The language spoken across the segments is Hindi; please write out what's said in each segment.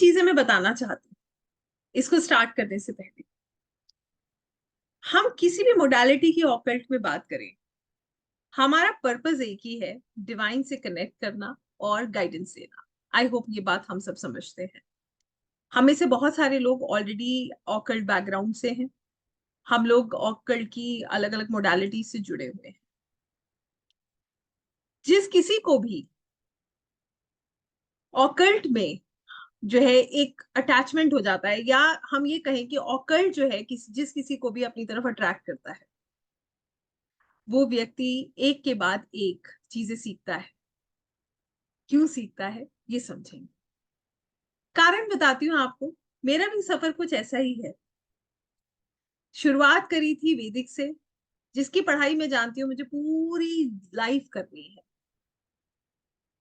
चीजें मैं बताना चाहती हूँ इसको स्टार्ट करने से पहले। हम किसी भी मोडालिटी की ऑकल्ट में बात करें, हमारा पर्पस एक ही है, डिवाइन से कनेक्ट करना और गाइडेंस देना। आई होप ये बात हम सब समझते हैं। हम में से बहुत सारे लोग ऑलरेडी ऑकल्ट बैकग्राउंड से हैं। हम लोग ऑकल्ट की अलग अलग मोडालिटी से जुड़े हुए हैं। जिस किसी को भी ऑकल्ट में जो है एक अटैचमेंट हो जाता है, या हम ये कहें कि ऑकल्ट जो है जिस किसी को भी अपनी तरफ अट्रैक्ट करता है, वो व्यक्ति एक के बाद एक चीजें सीखता है। क्यों सीखता है ये समझेंगे। कारण बताती हूँ आपको। मेरा भी सफर कुछ ऐसा ही है। शुरुआत करी थी वैदिक से, जिसकी पढ़ाई मैं जानती हूँ मुझे पूरी लाइफ करनी है।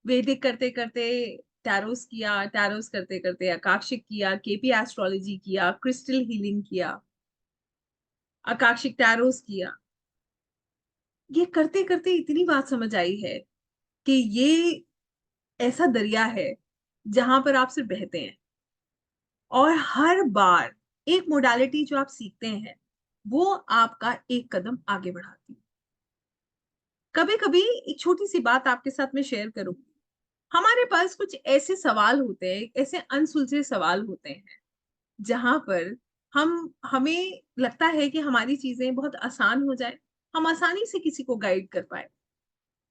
वैदिक करते करते टैरोस किया, टैरोस करते करते आकाशिक किया, केपी एस्ट्रोलॉजी किया, क्रिस्टल हीलिंग किया, आकाशिक टैरोस किया। ये करते करते इतनी बात समझ आई है कि ये ऐसा दरिया है जहां पर आप सिर्फ बहते हैं, और हर बार एक मोडालिटी जो आप सीखते हैं वो आपका एक कदम आगे बढ़ाती है। कभी कभी एक छोटी सी बात आपके साथ में शेयर करूंगी। हमारे पास कुछ ऐसे सवाल होते हैं, ऐसे अनसुलझे सवाल होते हैं, जहां पर हमें लगता है कि हमारी चीजें बहुत आसान हो जाए, हम आसानी से किसी को गाइड कर पाए।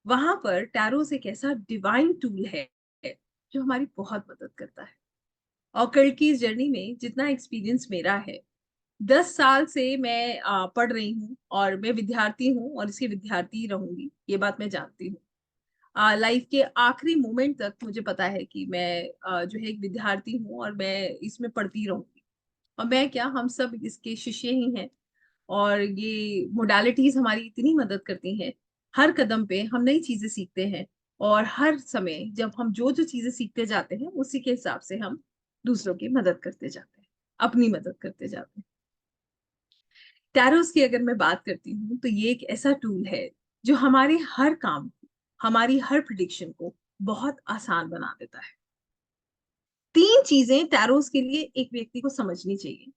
वहां पर टैरोस एक ऐसा डिवाइन टूल है जो हमारी बहुत मदद करता है। और कल की इस जर्नी में जितना एक्सपीरियंस मेरा है, 10 साल से मैं पढ़ रही हूँ और मैं विद्यार्थी हूँ और इसकी विद्यार्थी रहूंगी, ये बात मैं जानती हूँ। लाइफ के आखिरी मोमेंट तक मुझे पता है कि मैं जो है एक विद्यार्थी हूँ और मैं इसमें पढ़ती रहूंगी। और मैं क्या, हम सब इसके शिष्य ही हैं। और ये मोडालिटीज हमारी इतनी मदद करती हैं। हर कदम पे हम नई चीजें सीखते हैं, और हर समय जब हम जो जो चीजें सीखते जाते हैं उसी के हिसाब से हम दूसरों की मदद करते जाते हैं, अपनी मदद करते जाते हैं। टैरोस की अगर मैं बात करती हूँ तो ये एक ऐसा टूल है जो हमारे हर काम को, हमारी हर प्रिडिक्शन को बहुत आसान बना देता है। 3 चीजें टैरोस के लिए एक व्यक्ति को समझनी चाहिए।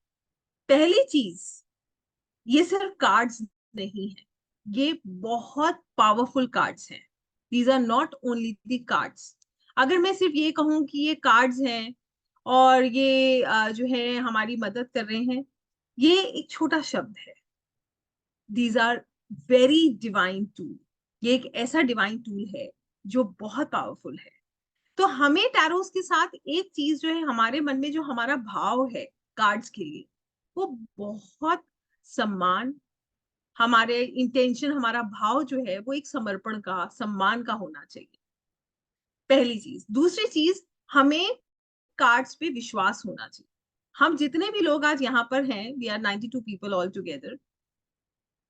पहली चीज, ये सिर्फ कार्ड्स नहीं है, ये बहुत पावरफुल कार्ड्स हैं। These are not only the cards. अगर मैं सिर्फ ये कहूं कि ये कार्ड्स हैं और ये जो है हमारी मदद कर रहे हैं, ये एक छोटा शब्द है। These are very divine tool. ये एक ऐसा डिवाइन टूल है जो बहुत पावरफुल है। तो हमें टैरोस के साथ एक चीज जो है, हमारे मन में जो हमारा भाव है कार्ड्स के लिए, वो बहुत सम्मान, हमारे इंटेंशन, हमारा भाव जो है वो एक समर्पण का, सम्मान का होना चाहिए। पहली चीज। दूसरी चीज, हमें कार्ड्स पे विश्वास होना चाहिए। हम जितने भी लोग आज यहाँ पर हैं, we are 92 people all together,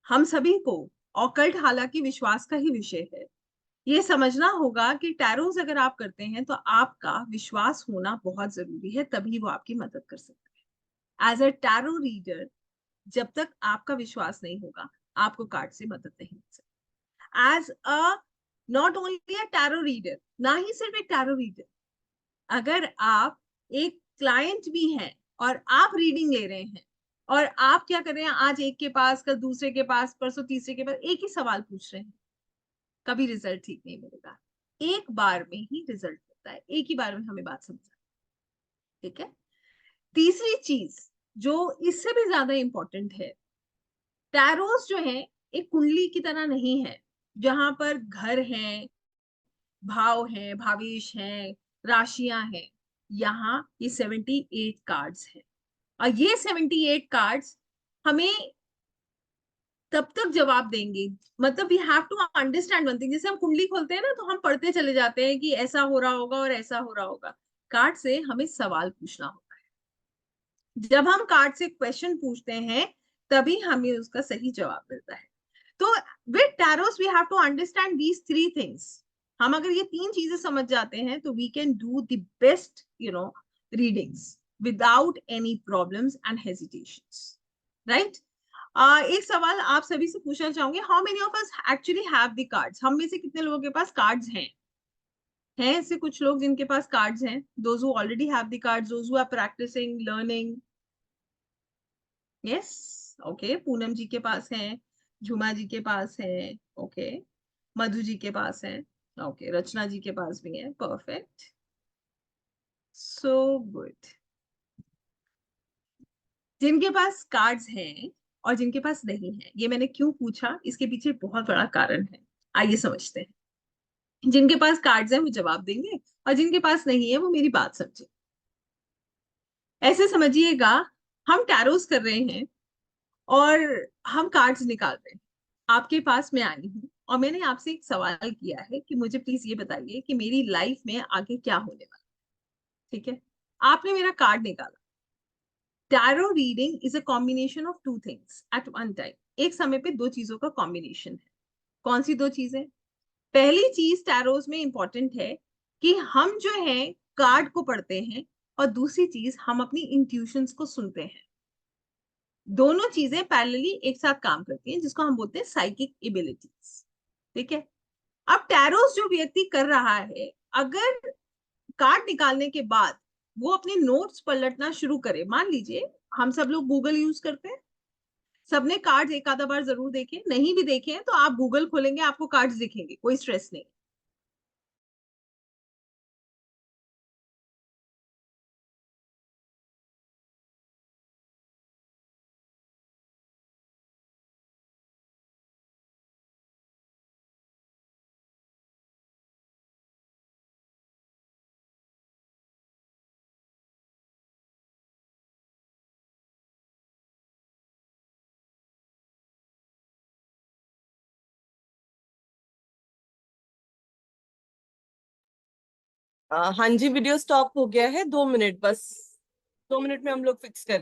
हम सभी को ऑकल्ट हालांकि विश्वास का ही विषय है। ये समझना होगा कि टैरोस अगर आप करते हैं तो आपका विश्वास होना बहुत जरूरी है, तभी वो आपकी मदद कर सकते हैं। एज अ टैरो रीडर, जब तक आपका विश्वास नहीं होगा, आपको कार्ड से मदद नहीं मिल सकती। As a not only a tarot reader, ना ही सिर्फ एक टैरो रीडर, अगर आप एक क्लाइंट भी हैं और आप रीडिंग ले रहे हैं, और आप क्या कर रहे हैं, आज एक के पास, कल दूसरे के पास, परसों तीसरे के पास एक ही सवाल पूछ रहे हैं, कभी रिजल्ट ठीक नहीं मिलेगा। एक बार में ही रिजल्ट होता है, एक ही बार में हमें बात समझा। ठीक है। तीसरी चीज जो इससे भी ज्यादा इंपॉर्टेंट है, टैरोस जो है एक कुंडली की तरह नहीं है जहां पर घर हैं, भाव हैं, भावेश हैं, राशियां हैं। यहाँ ये 78 कार्ड्स हैं, और ये 78 कार्ड्स हमें तब तक जवाब देंगे। मतलब we have to understand one thing. जैसे हम कुंडली खोलते हैं ना, तो हम पढ़ते चले जाते हैं कि ऐसा हो रहा होगा और ऐसा हो रहा होगा। कार्ड से हमें सवाल पूछना होता है। जब हम कार्ड से क्वेश्चन पूछते हैं, तभी हमें उसका सही जवाब मिलता है। तो with tarots we have to understand these 3 things. हम अगर ये 3 चीजें समझ जाते हैं तो we can do the best readings without any problems and hesitations. Right. एक सवाल आप सभी से पूछना चाहूंगी, how many of us actually have the cards? हम में से कितने लोगों के पास कार्ड्स हैं? हैं ऐसे कुछ लोग जिनके पास कार्ड्स हैं? Those who already have the cards, those who are practising learning? Yes, okay. Poonam ji के पास हैं, झुमा जी के पास है, ओके। मधु जी के पास है, ओके। रचना जी के पास भी है, परफेक्ट, सो गुड। जिनके पास कार्ड्स हैं और जिनके पास नहीं है, ये मैंने क्यों पूछा, इसके पीछे बहुत बड़ा कारण है। आइए समझते हैं। जिनके पास कार्ड्स हैं वो जवाब देंगे, और जिनके पास नहीं है वो मेरी बात समझे। ऐसे समझिएगा, हम टैरोस कर रहे हैं और हम कार्ड्स निकाल रहे हैं। आपके पास मैं आई हूँ और मैंने आपसे एक सवाल किया है कि मुझे प्लीज ये बताइए कि मेरी लाइफ में आगे क्या होने वाला है, ठीक है? आपने मेरा कार्ड निकाला। Tarot reading is a combination of two things at one time. एक समय पे दो चीजों का कॉम्बिनेशन है। कौन सी दो चीजें? पहली चीज टैरोस में इंपॉर्टेंट है कि हम जो है कार्ड को पढ़ते हैं, और दूसरी चीज हम अपनी इंट्यूशंस को सुनते हैं। दोनों चीजें पैरेलली एक साथ काम करती हैं, जिसको हम बोलते हैं साइकिक एबिलिटीज, ठीक है? अब टैरोस जो व्यक्ति कर रहा है, अगर कार्ड निकालने के बाद वो अपने नोट्स पलटना शुरू करे, मान लीजिए हम सब लोग गूगल यूज करते हैं, सबने कार्ड्स एक आधा बार जरूर देखे, नहीं भी देखे हैं तो आप गूगल खोलेंगे, आपको कार्ड्स दिखेंगे, कोई स्ट्रेस नहीं। हाँ जी, वीडियो स्टॉप हो गया है, 2 मिनट बस। 2 मिनट में हम लोग फिक्स कर।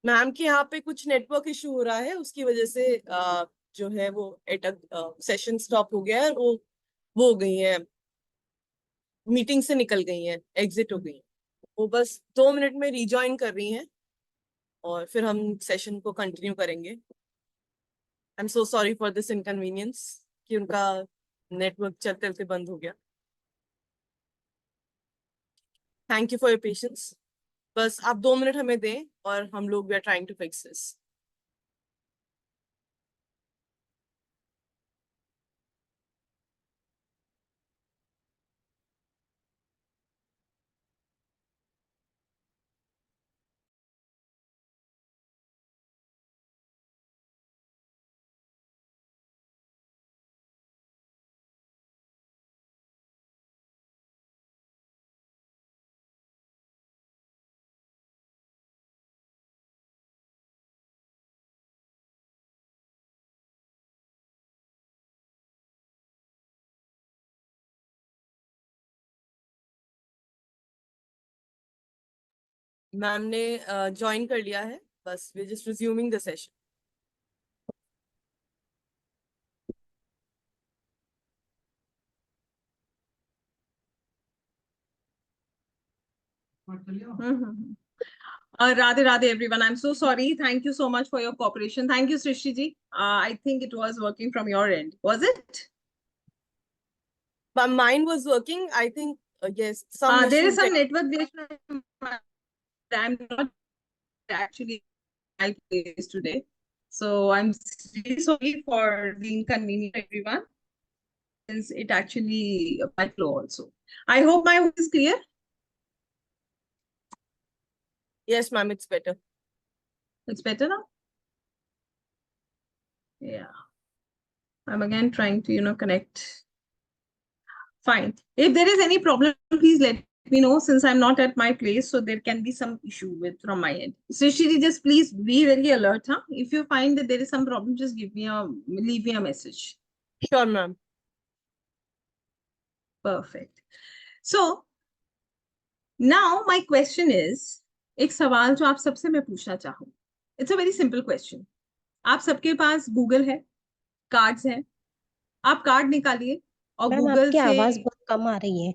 मैम के यहाँ पे कुछ नेटवर्क इशू हो रहा है, उसकी वजह से जो है वो एटक सेशन स्टॉप हो गया है, और वो हो गई है, मीटिंग से निकल गई है, एग्जिट हो गई हैं। वो बस 2 मिनट में रिजॉइन कर रही हैं, और फिर हम सेशन को कंटिन्यू करेंगे। I am so sorry for this inconvenience कि उनका नेटवर्क चलते चलते बंद हो गया। Thank you for your patience. बस आप 2 मिनट हमें दें, और हम लोग we are trying to fix this. Ma'am ने ज्वाइन कर लिया है, बस we just resuming the session. Radhe Radhe everyone. I'm so sorry. Thank you so much for your cooperation. Thank you, Srishti ji. I think it was working from your end. Was it? But mine was working. I think yes, some There is issues. some network glitch. I'm not actually in my place today. So I'm really sorry for the inconvenience, everyone, since it actually my flow also. I hope my voice is clear. Yes, ma'am, it's better. It's better now. Yeah. I'm again trying to, connect. Fine. If there is any problem, please let me know, since I'm not at my place, so there can be some issue with from my end. So Shri, just please be very alert, huh? If you find that there is some problem, just leave me a message. Sure, ma'am. Perfect. So now my question is, एक सवाल जो आप सबसे मैं पूछना चाहूँ. It's a very simple question. आप सबके पास गूगल है, कार्ड्स हैं. आप कार्ड निकालिए और मैम गूगल आपकी से. आवाज बहुत कम आ रही है।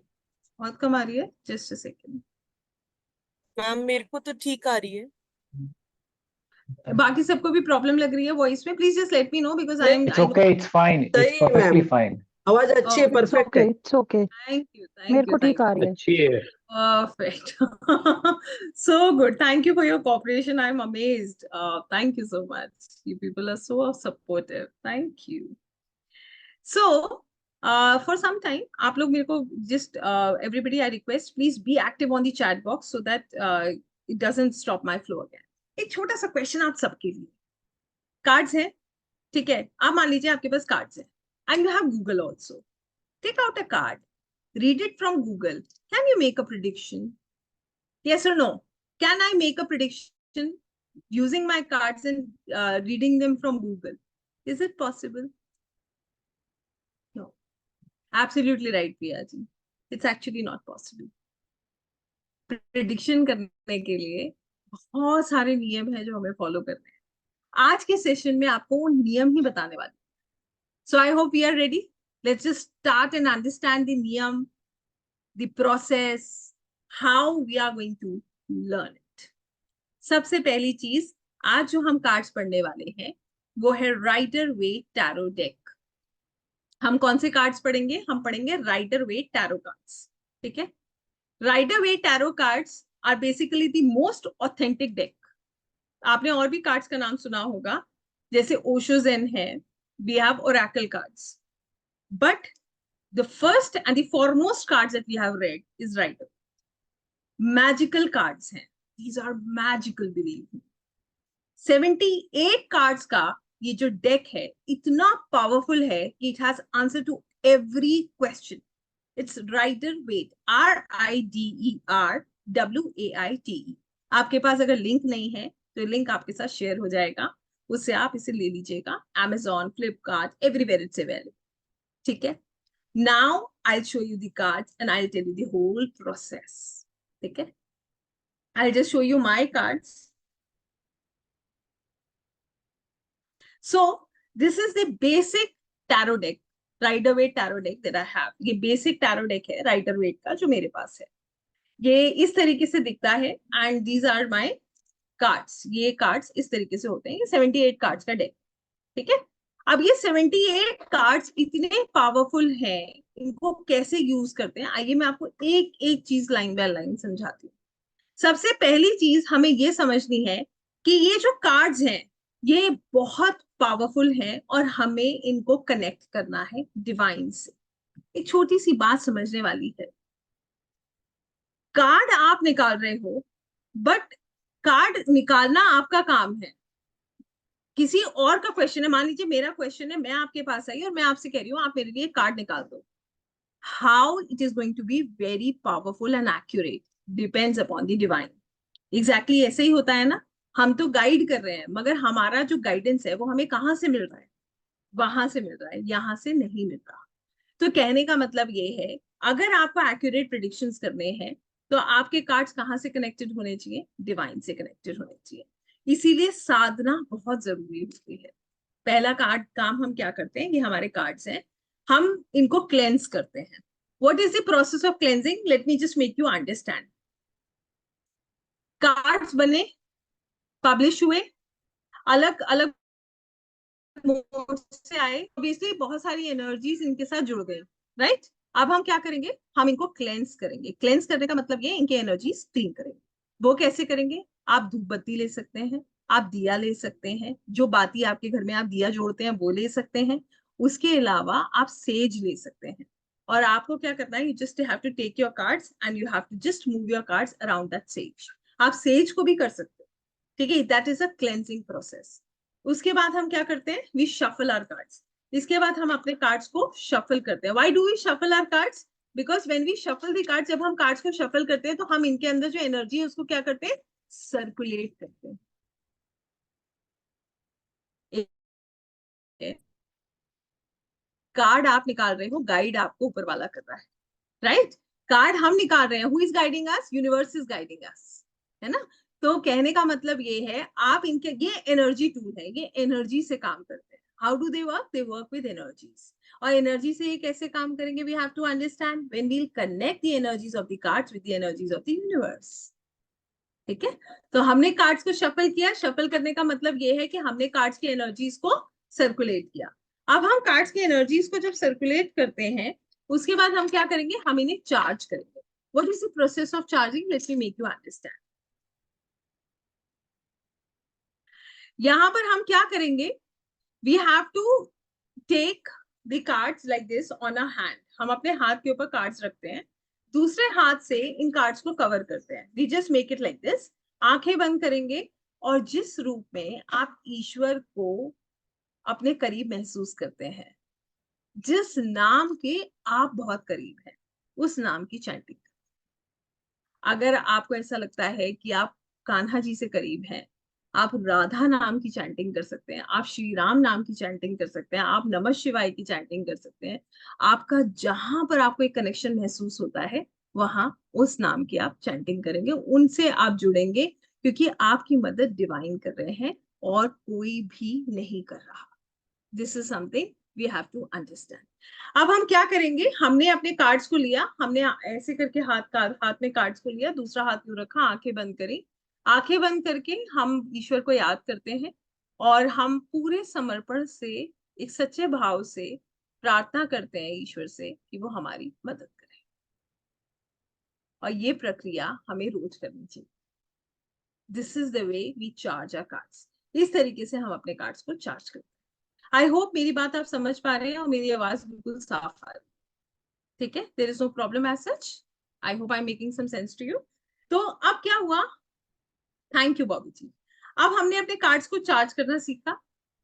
बहुत कम आ रही है. Just a second. मैम मेरे को तो ठीक आ रही है। बाकी सबको भी प्रॉब्लम लग रही है वॉइस में? Please just let me know, because I am It's okay, it's fine. It's सही है perfectly मैम, fine. आवाज अच्छी है, Oh, परफेक्ट है। इट्स ओके थैंक यू, मेरे थैंक को यू, ठीक थैंक आ रही है। अच्छी है। Perfect. So good. Thank you for your cooperation. I'm amazed. Thank you so much. You people are so supportive. Thank you. So, for some time, आप लोग मेरे को just everybody, I request please be active on the chat box so that it doesn't stop my flow again. एक छोटा सा क्वेश्चन आप सबके लिए. कार्ड्स हैं, ठीक है? आप मान लीजिए आपके पास कार्ड्स हैं, and you have Google also. Take out a card, read it from Google. Can you make a prediction? Yes or no? Can I make a prediction using my cards and reading them from Google? Is it possible? No. Absolutely right, Priya ji. It's actually not possible. Prediction करने के लिए बहुत सारे नियम हैं जो हमें फॉलो करने हैं. आज के सेशन में आपको वो नियम ही बताने वाले. So I hope we are ready. Let's just start and understand the niyam, the process, how we are going to learn it. सबसे पहली चीज, आज जो हम कार्ड्स पढ़ने वाले हैं वो है राइडर वेट टैरो डेक. हम कौन से कार्ड्स पढ़ेंगे? हम पढ़ेंगे राइडर वेट टैरो कार्ड्स. ठीक है? Rider waite tarot cards are basically the most authentic deck. आपने और भी कार्ड्स का नाम सुना होगा, जैसे ओशो ज़ेन है, we have oracle cards, but the first and the foremost cards that we have read is Rider. Magical cards हैं. These are magical, believe me. 78 cards का ये जो deck है इतना powerful है कि it has answer to every question. It's Rider Waite, RIDER आपके पास अगर लिंक नहीं है तो लिंक आपके साथ शेयर हो जाएगा, उससे आप इसे ले लीजिएगा. Amazon, Flipkart, everywhere it's available. ठीक है? Now I'll show you the cards and I'll tell you the whole process. Okay? I'll just show you my cards. So this is the basic tarot deck, Rider-Waite tarot deck that I have. ये basic tarot deck है Rider-Waite का जो मेरे पास है. ये इस तरीके से दिखता है and these are my cards. ये cards इस तरीके से होते हैं. ये 78 cards का deck. ठीक है? अब ये 78 कार्ड्स इतने पावरफुल हैं, इनको कैसे यूज करते हैं, आइए मैं आपको एक एक चीज लाइन बाय लाइन समझाती हूँ. सबसे पहली चीज हमें ये समझनी है कि ये जो कार्ड्स हैं ये बहुत पावरफुल हैं और हमें इनको कनेक्ट करना है डिवाइन से. एक छोटी सी बात समझने वाली है. कार्ड आप निकाल रहे हो, बट कार्ड निकालना आपका काम है. किसी और का क्वेश्चन है, मान लीजिए मेरा क्वेश्चन है, मैं आपके पास आई और मैं आपसे कह रही हूँ आप मेरे लिए कार्ड निकाल दो. How it is going to be very powerful and accurate depends upon the divine. Exactly ऐसे ही होता है ना. हम तो गाइड कर रहे हैं, मगर हमारा जो गाइडेंस है वो हमें कहाँ से मिल रहा है? वहां से मिल रहा है, यहाँ से नहीं मिल रहा. तो कहने का मतलब ये है, अगर आपको एक्यूरेट प्रिडिक्शंस करने हैं तो आपके कार्ड्स कहाँ से कनेक्टेड होने चाहिए? डिवाइन से कनेक्टेड होने चाहिए. इसीलिए साधना बहुत जरूरी होती है. पहला कार्ड काम हम क्या करते हैं, ये हमारे कार्ड्स हैं, हम इनको क्लेंस करते हैं. What is the process of cleansing? Let me just make you understand. Cards बने, पब्लिश हुए, अलग अलग मोड से आए, ऑब्वियसली बहुत सारी एनर्जीज इनके साथ जुड़ गई, राइट? अब हम क्या करेंगे? हम इनको क्लेंस करेंगे. क्लेंस करने का मतलब ये इनकी एनर्जीज क्लीन करेंगे. वो कैसे करेंगे? आप धूप बत्ती ले सकते हैं, आप दिया ले सकते हैं, जो बाती आपके घर में आप दिया जोड़ते हैं वो ले सकते हैं. उसके अलावा आप सेज ले सकते हैं. और आपको क्या करना है? You just have to take your cards and you have to just move your cards around that sage. आप सेज को भी कर सकते हैं. ठीक है? That is a cleansing process. उसके बाद हम क्या करते हैं? We shuffle our cards. इसके बाद हम अपने कार्ड्स को शफल करते हैं। Why do we shuffle our cards? Because when we shuffle the cards, जब हम कार्ड्स को शफल करते हैं तो हम इनके अंदर जो एनर्जी है उसको क्या करते हैं, सर्कुलेट करते हैं। कार्ड आप निकाल रहे हो, गाइड आपको ऊपर वाला कर रहा है, राइट? कार्ड हम निकाल रहे हैं, who is guiding us? Universe is guiding अस, है ना? तो कहने का मतलब ये है, आप इनके, ये एनर्जी टूल है, ये एनर्जी से काम करते हैं। How do they work with energies. और एनर्जी से ये कैसे काम करेंगे, we have to understand when we connect the energies of the cards with the energies of the universe. ठीक है, तो हमने कार्ड्स को शफल किया। शफल करने का मतलब ये है कि हमने कार्ड्स की एनर्जीज को सर्कुलेट किया। अब हम कार्ड्स की एनर्जीज को जब सर्कुलेट करते हैं, उसके बाद हम क्या करेंगे, हम इन्हें चार्ज करेंगे। What is the process of charging? Let me make you understand. यहां पर हम क्या करेंगे, we have to take the cards like this on a hand. हम अपने हाथ के ऊपर कार्ड्स रखते हैं, दूसरे हाथ से इन कार्ड्स को कवर करते हैं। We just make it like this. आंखें बंद करेंगे, और जिस रूप में आप ईश्वर को अपने करीब महसूस करते हैं, जिस नाम के आप बहुत करीब हैं, उस नाम की चैंटिंग। अगर आपको ऐसा लगता है कि आप कान्हा जी से करीब हैं, आप राधा नाम की चैंटिंग कर सकते हैं, आप श्री राम नाम की चैंटिंग कर सकते हैं, आप नमः शिवाय की चैंटिंग कर सकते हैं। आपका जहां पर आपको एक कनेक्शन महसूस होता है, वहां उस नाम की आप चैंटिंग करेंगे, उनसे आप जुड़ेंगे, क्योंकि आपकी मदद डिवाइन कर रहे हैं और कोई भी नहीं कर रहा। This is something we have to understand. अब हम क्या करेंगे, हमने अपने कार्ड्स को लिया, हमने ऐसे करके हाथ में कार्ड्स को लिया, दूसरा हाथ यूं रखा, आंखें बंद करी। आंखें बंद करके हम ईश्वर को याद करते हैं, और हम पूरे समर्पण से, एक सच्चे भाव से प्रार्थना करते हैं ईश्वर से कि वो हमारी मदद करे। और ये प्रक्रिया हमें रोज करनी चाहिए। This is the way we charge our cards. इस तरीके से हम अपने कार्ड्स को चार्ज करते हैं। आई होप मेरी बात आप समझ पा रहे हैं और मेरी आवाज बिल्कुल साफ आ रही है। ठीक है, there is no problem as such. I hope I am making some sense to you. तो अब क्या हुआ, थैंक यू बॉबी जी। अब हमने अपने कार्ड्स को चार्ज करना सीखा।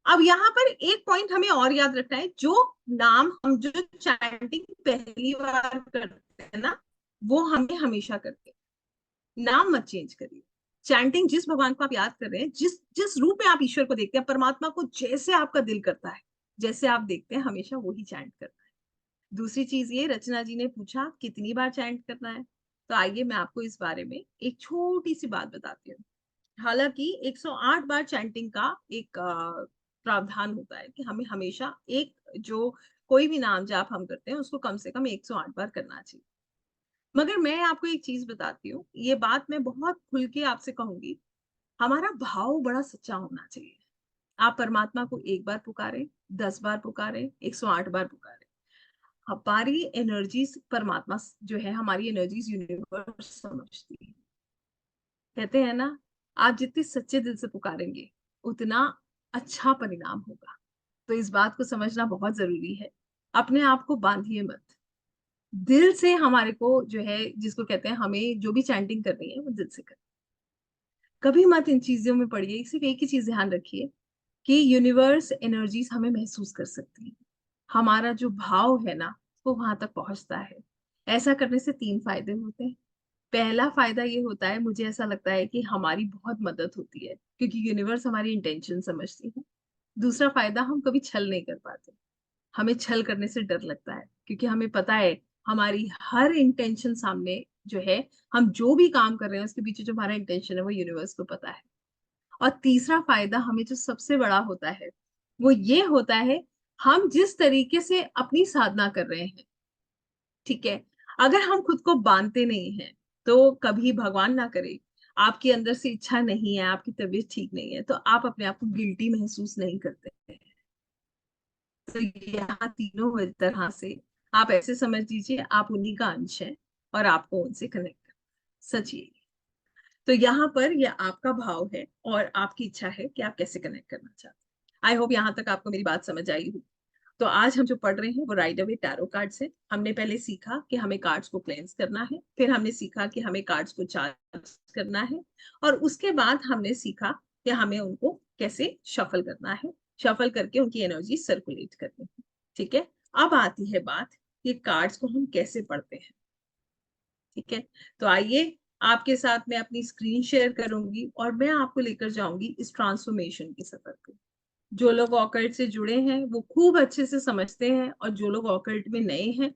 अब यहाँ पर एक पॉइंट हमें और याद रखना है, जो नाम हम जो चैंटिंग पहली बार करते हैं ना, वो हमें हमेशा करते हैं। नाम मत चेंज करिए। चैंटिंग, जिस भगवान को आप याद कर रहे हैं, जिस जिस रूप में आप ईश्वर को देखते हैं, परमात्मा को जैसे आपका दिल करता है, जैसे आप देखते हैं, हमेशा वही चैंट करना है। दूसरी चीज ये, रचना जी ने पूछा कितनी बार चैंट करना है, तो आइए मैं आपको इस बारे में एक छोटी सी बात बताती हूँ। हालांकि 108 बार चैंटिंग का एक प्रावधान होता है कि हमें हमेशा एक, जो कोई भी नाम जाप हम करते हैं उसको कम से कम 108 बार करना चाहिए। मगर मैं आपको एक चीज बताती हूँ, ये बात मैं बहुत खुल के आपसे कहूंगी, हमारा भाव बड़ा सच्चा होना चाहिए। आप परमात्मा को एक बार पुकारे, 10 बार पुकारे, 108 बार पुकारे, हमारी एनर्जीज परमात्मा जो है, हमारी एनर्जीज यूनिवर्स समझती है। कहते हैं ना, आप जितने सच्चे दिल से पुकारेंगे, उतना अच्छा परिणाम होगा। तो इस बात को समझना बहुत जरूरी है। अपने आप को बांधिए मत। दिल से हमारे को जो है, जिसको कहते हैं, हमें जो भी चैंटिंग करनी है वो दिल से करें। कभी मत इन चीजों में पड़िए। सिर्फ एक ही चीज ध्यान रखिए कि यूनिवर्स एनर्जीज हमें महसूस कर सकती है। हमारा जो भाव है ना, वो वहां तक पहुंचता है। ऐसा करने से 3 फायदे होते हैं। पहला फायदा ये होता है, मुझे ऐसा लगता है कि हमारी बहुत मदद होती है, क्योंकि यूनिवर्स हमारी इंटेंशन समझती है। दूसरा फायदा, हम कभी छल नहीं कर पाते। हमें छल करने से डर लगता है, क्योंकि हमें पता है हमारी हर इंटेंशन सामने जो है, हम जो भी काम कर रहे हैं उसके पीछे जो हमारा इंटेंशन है वो यूनिवर्स को पता है। और तीसरा फायदा हमें जो सबसे बड़ा होता है, वो ये होता है, हम जिस तरीके से अपनी साधना कर रहे हैं, ठीक है, अगर हम खुद को बांधते नहीं हैं, तो कभी भगवान ना करे, आपके अंदर से इच्छा नहीं है, आपकी तबीयत ठीक नहीं है, तो आप अपने आप को गिल्टी महसूस नहीं करते हैं। तो यहाँ तीनों तरह से आप ऐसे समझ लीजिए, आप उन्हीं का अंश है और आपको उनसे कनेक्ट करना। सच यही। तो यहाँ पर यह आपका भाव है और आपकी इच्छा है कि आप कैसे कनेक्ट करना चाहते हैं। आई होप यहाँ तक आपको मेरी बात समझ आई हो। तो आज हम जो पढ़ रहे हैं वो राइट अवे टैरो कार्ड्स है। हमने पहले सीखा कि हमें कार्ड्स को क्लेंस करना है, फिर हमने सीखा कि हमें कार्ड्स को चार्ज करना है, और उसके बाद हमने सीखा कि हमें उनको कैसे शफल करना है। शफल करके उनकी एनर्जी सर्कुलेट करनी है। ठीक है, अब आती है बात कि कार्ड्स को हम कैसे पढ़ते हैं। ठीक है, तो आइए आपके साथ मैं अपनी स्क्रीन शेयर करूंगी और मैं आपको लेकर जाऊंगी इस ट्रांसफॉर्मेशन के सफर पे। जो लोग ऑकल्ट से जुड़े हैं वो खूब अच्छे से समझते हैं, और जो लोग ऑकल्ट में नए हैं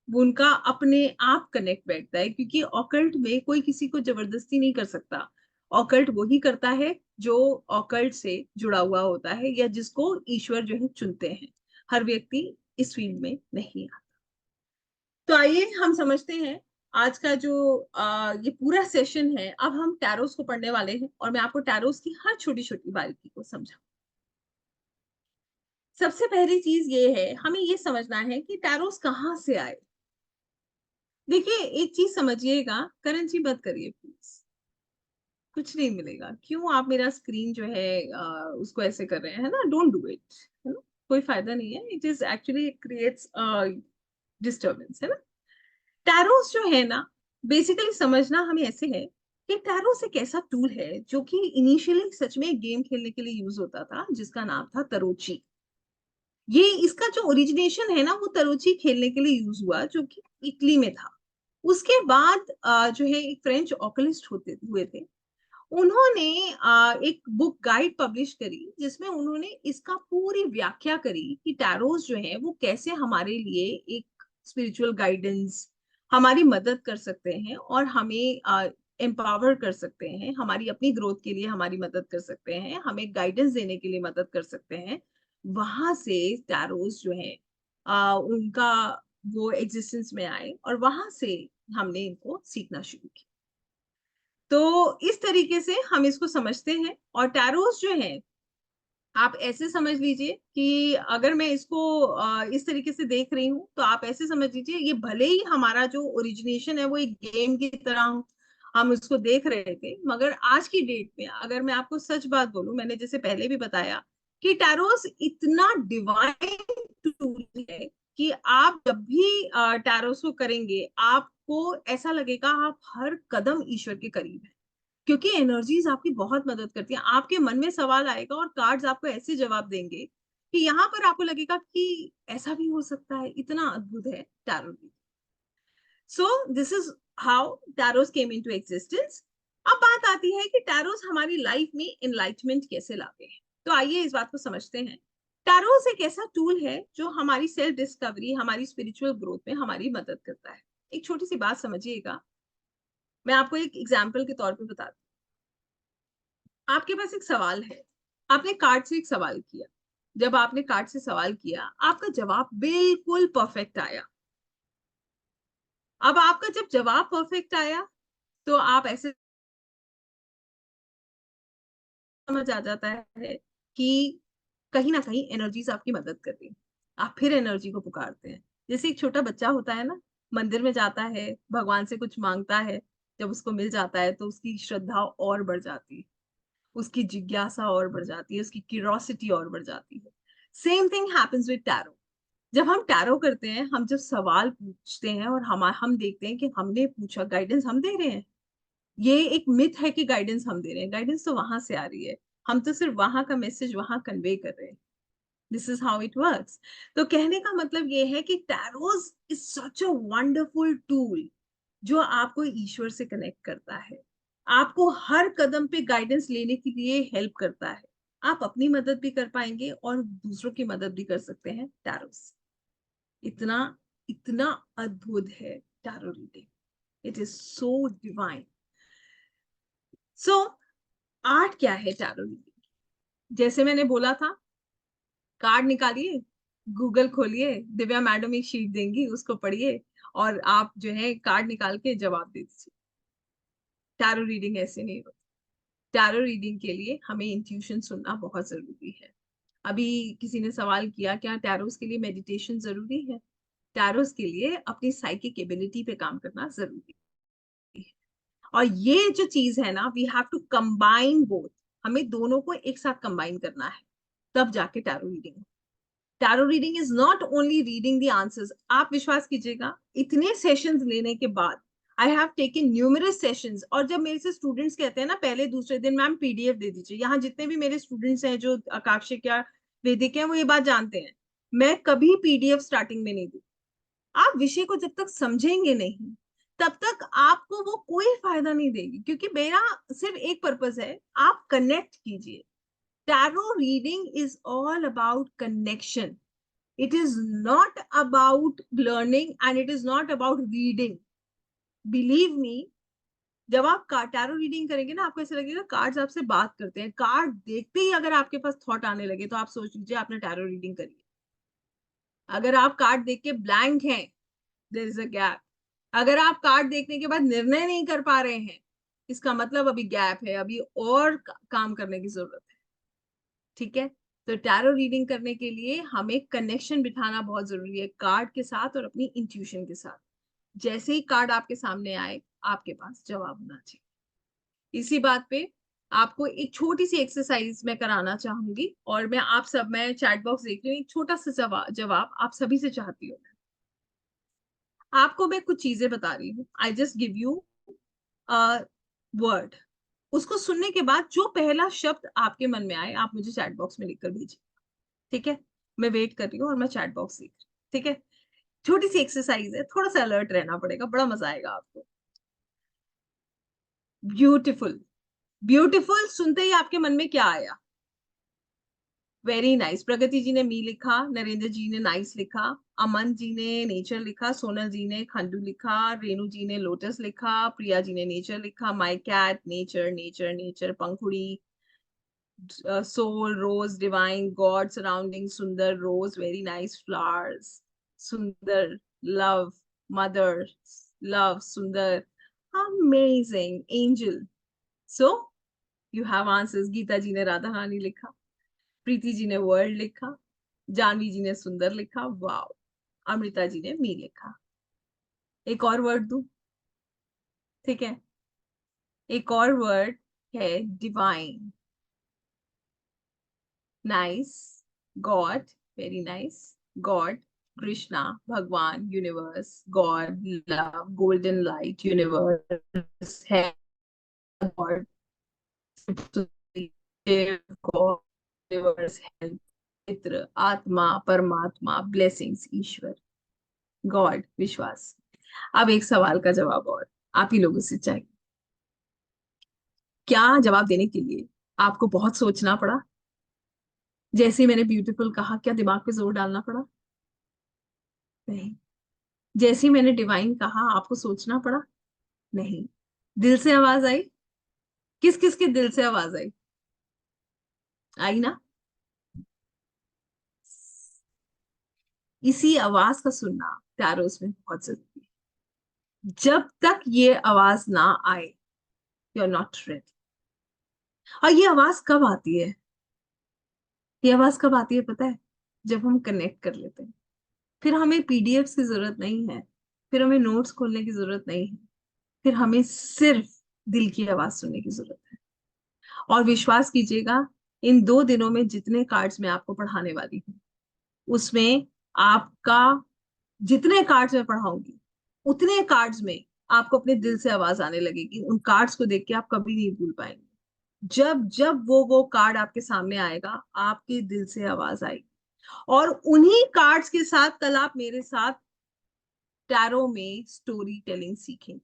वो उनका अपने आप कनेक्ट बैठता है, क्योंकि ऑकल्ट में कोई किसी को जबरदस्ती नहीं कर सकता। ऑकल्ट वही करता है जो ऑकल्ट से जुड़ा हुआ होता है, या जिसको ईश्वर जो है चुनते हैं। हर व्यक्ति इस फील्ड में नहीं आता। तो आइए हम समझते हैं आज का जो ये पूरा सेशन है। अब हम टैरोस को पढ़ने वाले हैं और मैं आपको टैरोस की हर छोटी छोटी बारीकी को समझाऊं। सबसे पहली चीज ये है, हमें ये समझना है कि टैरोस कहाँ से आए। देखिए, एक चीज समझिएगा, करण जी मत करिए प्लीज, कुछ नहीं मिलेगा। क्यों आप मेरा स्क्रीन जो है उसको ऐसे कर रहे हैं, है ना? डोंट डू इट, है ना? कोई फायदा नहीं है। It is actually creates disturbance, है ना? टैरोस जो है ना, बेसिकली समझना हमें ऐसे है कि टैरोस एक ऐसा टूल है जो कि इनिशियली सच में गेम खेलने के लिए यूज होता था, जिसका नाम था तरोची। ये इसका जो ओरिजिनेशन है ना, वो तरोची खेलने के लिए यूज हुआ, जो कि इटली में था। उसके बाद जो है एक फ्रेंच ऑकलिस्ट होते हुए थे, उन्होंने एक बुक गाइड पब्लिश करी, जिसमें उन्होंने इसका पूरी व्याख्या करी कि टैरोस जो है वो कैसे हमारे लिए एक स्पिरिचुअल गाइडेंस, हमारी मदद कर सकते हैं और हमें एम्पावर कर सकते हैं, हमारी अपनी ग्रोथ के लिए हमारी मदद कर सकते हैं, हमें गाइडेंस देने के लिए मदद कर सकते हैं। वहां से टैरोस जो है उनका वो एग्जिस्टेंस में आए, और वहां से हमने इनको सीखना शुरू किया। तो इस तरीके से हम इसको समझते हैं। और टैरोस जो है, आप ऐसे समझ लीजिए कि अगर मैं इसको इस तरीके से देख रही हूँ, तो आप ऐसे समझ लीजिए ये भले ही हमारा जो ओरिजिनेशन है वो एक गेम की तरह हम इसको देख रहे थे, मगर आज की डेट में अगर मैं आपको सच बात बोलूं, मैंने जैसे पहले भी बताया कि टैरोस इतना डिवाइन टूल है कि आप जब भी टैरोस को करेंगे, आपको ऐसा लगेगा आप हर कदम ईश्वर के करीब है, क्योंकि एनर्जीज आपकी बहुत मदद करती हैं। आपके मन में सवाल आएगा और कार्ड्स आपको ऐसे जवाब देंगे कि यहाँ पर आपको लगेगा कि ऐसा भी हो सकता है। इतना अद्भुत है tarot. So this is how tarots came into existence. अब बात आती है कि टैरोस हमारी लाइफ में एनलाइटमेंट कैसे लाते हैं। तो आइए इस बात को समझते हैं। टैरोस एक ऐसा टूल है जो हमारी सेल्फ डिस्कवरी, हमारी स्पिरिचुअल ग्रोथ में हमारी मदद करता है। एक छोटी सी बात समझिएगा, मैं आपको एक एग्जाम्पल के तौर पे बताती हूँ। आपके पास एक सवाल है, आपने कार्ड से एक सवाल किया। जब आपने कार्ड से सवाल किया, आपका जवाब बिल्कुल परफेक्ट आया। अब आपका जब जवाब परफेक्ट आया, तो आप ऐसे समझ आ जाता है कि कहीं ना कहीं एनर्जीज आपकी मदद कर रही है। आप फिर एनर्जी को पुकारते हैं। जैसे एक छोटा बच्चा होता है ना, मंदिर में जाता है, भगवान से कुछ मांगता है, जब उसको मिल जाता है तो उसकी श्रद्धा और बढ़ जाती है, उसकी जिज्ञासा और बढ़ जाती है, उसकी क्यूरोसिटी और बढ़ जाती है। Same thing happens with tarot. जब हम टैरो करते हैं, हम जब सवाल पूछते हैं और हम देखते हैं कि हमने पूछा, गाइडेंस हम दे रहे हैं। ये एक मिथ है कि गाइडेंस हम दे रहे हैं, गाइडेंस तो वहां से आ रही है, हम तो सिर्फ वहां का मैसेज वहां कन्वे कर रहे हैं। This is how it works. तो कहने का मतलब ये है कि tarots is such a wonderful tool जो आपको ईश्वर से कनेक्ट करता है, आपको हर कदम पे गाइडेंस लेने के लिए हेल्प करता है। आप अपनी मदद भी कर पाएंगे और दूसरों की मदद भी कर सकते हैं टैरोस। इतना इतना अद्भुत है tarot reading. It is so divine. So art क्या है टैरो रीडिंग? जैसे मैंने बोला था, कार्ड निकालिए, गूगल खोलिए, दिव्या मैडम एक शीट देंगी, उसको पढ़िए और आप जो है कार्ड निकाल के जवाब दे दीजिए। टैरो रीडिंग ऐसे नहीं होती। टैरो रीडिंग के लिए हमें इंट्यूशन सुनना बहुत जरूरी है। अभी किसी ने सवाल किया, क्या टैरोस के लिए मेडिटेशन जरूरी है? टैरोस के लिए अपनी साइकिक एबिलिटी पे काम करना जरूरी है। और ये जो चीज है ना, we have to combine both. हमें दोनों को एक साथ कंबाइन करना है, तब जाके tarot reading. Tarot reading is not only reading the answers. आप विश्वास कीजिएगा, इतने सेशंस लेने के बाद I have taken numerous sessions, और जब मेरे से स्टूडेंट्स कहते हैं ना पहले दूसरे दिन, मैम पीडीएफ दे दीजिए, यहाँ जितने भी मेरे स्टूडेंट्स हैं जो आकांक्षिक या वैदिक हैं, वो ये बात जानते हैं। मैं कभी पीडीएफ स्टार्टिंग में नहीं दी। आप विषय को जब तक समझेंगे नहीं तब तक आपको वो कोई फायदा नहीं देगी, क्योंकि मेरा सिर्फ एक पर्पस है, आप कनेक्ट कीजिए। Tarot reading is all about connection. It is not about learning and it is not about reading. Believe me, जब आप टैरो रीडिंग करेंगे ना, आपको ऐसा लगेगा कार्ड्स आपसे बात करते हैं। कार्ड देखते ही अगर आपके पास थॉट आने लगे तो आप सोच लीजिए आपने टैरो रीडिंग करी है। अगर आप कार्ड देख के ब्लैंक हैं, देयर इज अ गैप। अगर आप कार्ड देखने के बाद निर्णय नहीं कर पा रहे हैं, इसका मतलब अभी गैप है, अभी और काम करने की जरूरत है। ठीक है, तो टैरो रीडिंग करने के लिए हमें कनेक्शन बिठाना बहुत जरूरी है कार्ड के साथ और अपनी इंट्यूशन के साथ। जैसे ही कार्ड आपके सामने आए, आपके पास जवाब होना चाहिए। इसी बात पे आपको एक छोटी सी एक्सरसाइज मैं कराना चाहूंगी, और मैं चैट बॉक्स देख रही हूँ, एक छोटा सा जवाब आप सभी से चाहती हूँ। आपको मैं कुछ चीजें बता रही हूँ, I just give you word. उसको सुनने के बाद जो पहला शब्द आपके मन में आए, आप मुझे चैट बॉक्स में लिखकर भेजिए। ठीक है, मैं वेट कर रही हूँ और मैं चैट बॉक्स देख रही हूँ। ठीक है, छोटी सी एक्सरसाइज है, थोड़ा सा अलर्ट रहना पड़ेगा, बड़ा मजा आएगा आपको। ब्यूटिफुल। ब्यूटिफुल सुनते ही आपके मन में क्या आया? Very nice. प्रगति जी ने मी लिखा, नरेंद्र जी ने नाइस लिखा, अमन जी ने नेचर लिखा, सोनल जी ने खंडू लिखा, रेणु जी ने लोटस लिखा, प्रिया जी ने नेचर लिखा, my cat, nature nature nature, पंखुड़ी, soul, rose, divine, God, surrounding, सुंदर, रोज, वेरी नाइस, फ्लावर्स, सुंदर, लव, मदर, लव, सुंदर, amazing, angel. So you have answers. Geeta ji ने राधा रानी लिखा, प्रीति जी ने वर्ल्ड लिखा, जानवी जी ने सुंदर लिखा, वाओ। अमृता जी ने मी लिखा। एक और वर्ड दूं? ठीक है, एक और वर्ड है divine. Nice. God, very nice. God, Krishna, भगवान, universe, God, love, golden light, universe है, गॉड, गॉड, यूनिवर्स, हेल्थ, मित्र, आत्मा, परमात्मा, ब्लेसिंग्स, ईश्वर, गॉड, विश्वास। अब एक सवाल का जवाब और आप ही लोगों से चाहिए। क्या जवाब देने के लिए आपको बहुत सोचना पड़ा? जैसे ही मैंने ब्यूटीफुल कहा, क्या दिमाग पे जोर डालना पड़ा? नहीं। जैसे ही मैंने डिवाइन कहा, आपको सोचना पड़ा? नहीं। दिल से आवाज आई? किस किस के दिल से आवाज आई? आई ना? इसी आवाज का सुनना टैरोस में बहुत जरूरी है। जब तक ये आवाज ना आए, यू आर नॉट रेडी। और ये आवाज कब आती है? ये आवाज कब आती है पता है? जब हम कनेक्ट कर लेते हैं। फिर हमें पीडीएफ की जरूरत नहीं है, फिर हमें नोट्स खोलने की जरूरत नहीं है, फिर हमें सिर्फ दिल की आवाज सुनने की जरूरत है। और विश्वास कीजिएगा, इन 2 दिनों में जितने कार्ड्स मैं आपको पढ़ाने वाली हूँ, उसमें आपका, जितने कार्ड्स मैं पढ़ाऊंगी उतने कार्ड्स में आपको अपने दिल से आवाज आने लगेगी। उन कार्ड्स को देख के आप कभी नहीं भूल पाएंगे। जब जब वो कार्ड आपके सामने आएगा, आपके दिल से आवाज आएगी। और उन्हीं कार्ड्स के साथ कल आप मेरे साथ टैरो में स्टोरी टेलिंग सीखेंगे।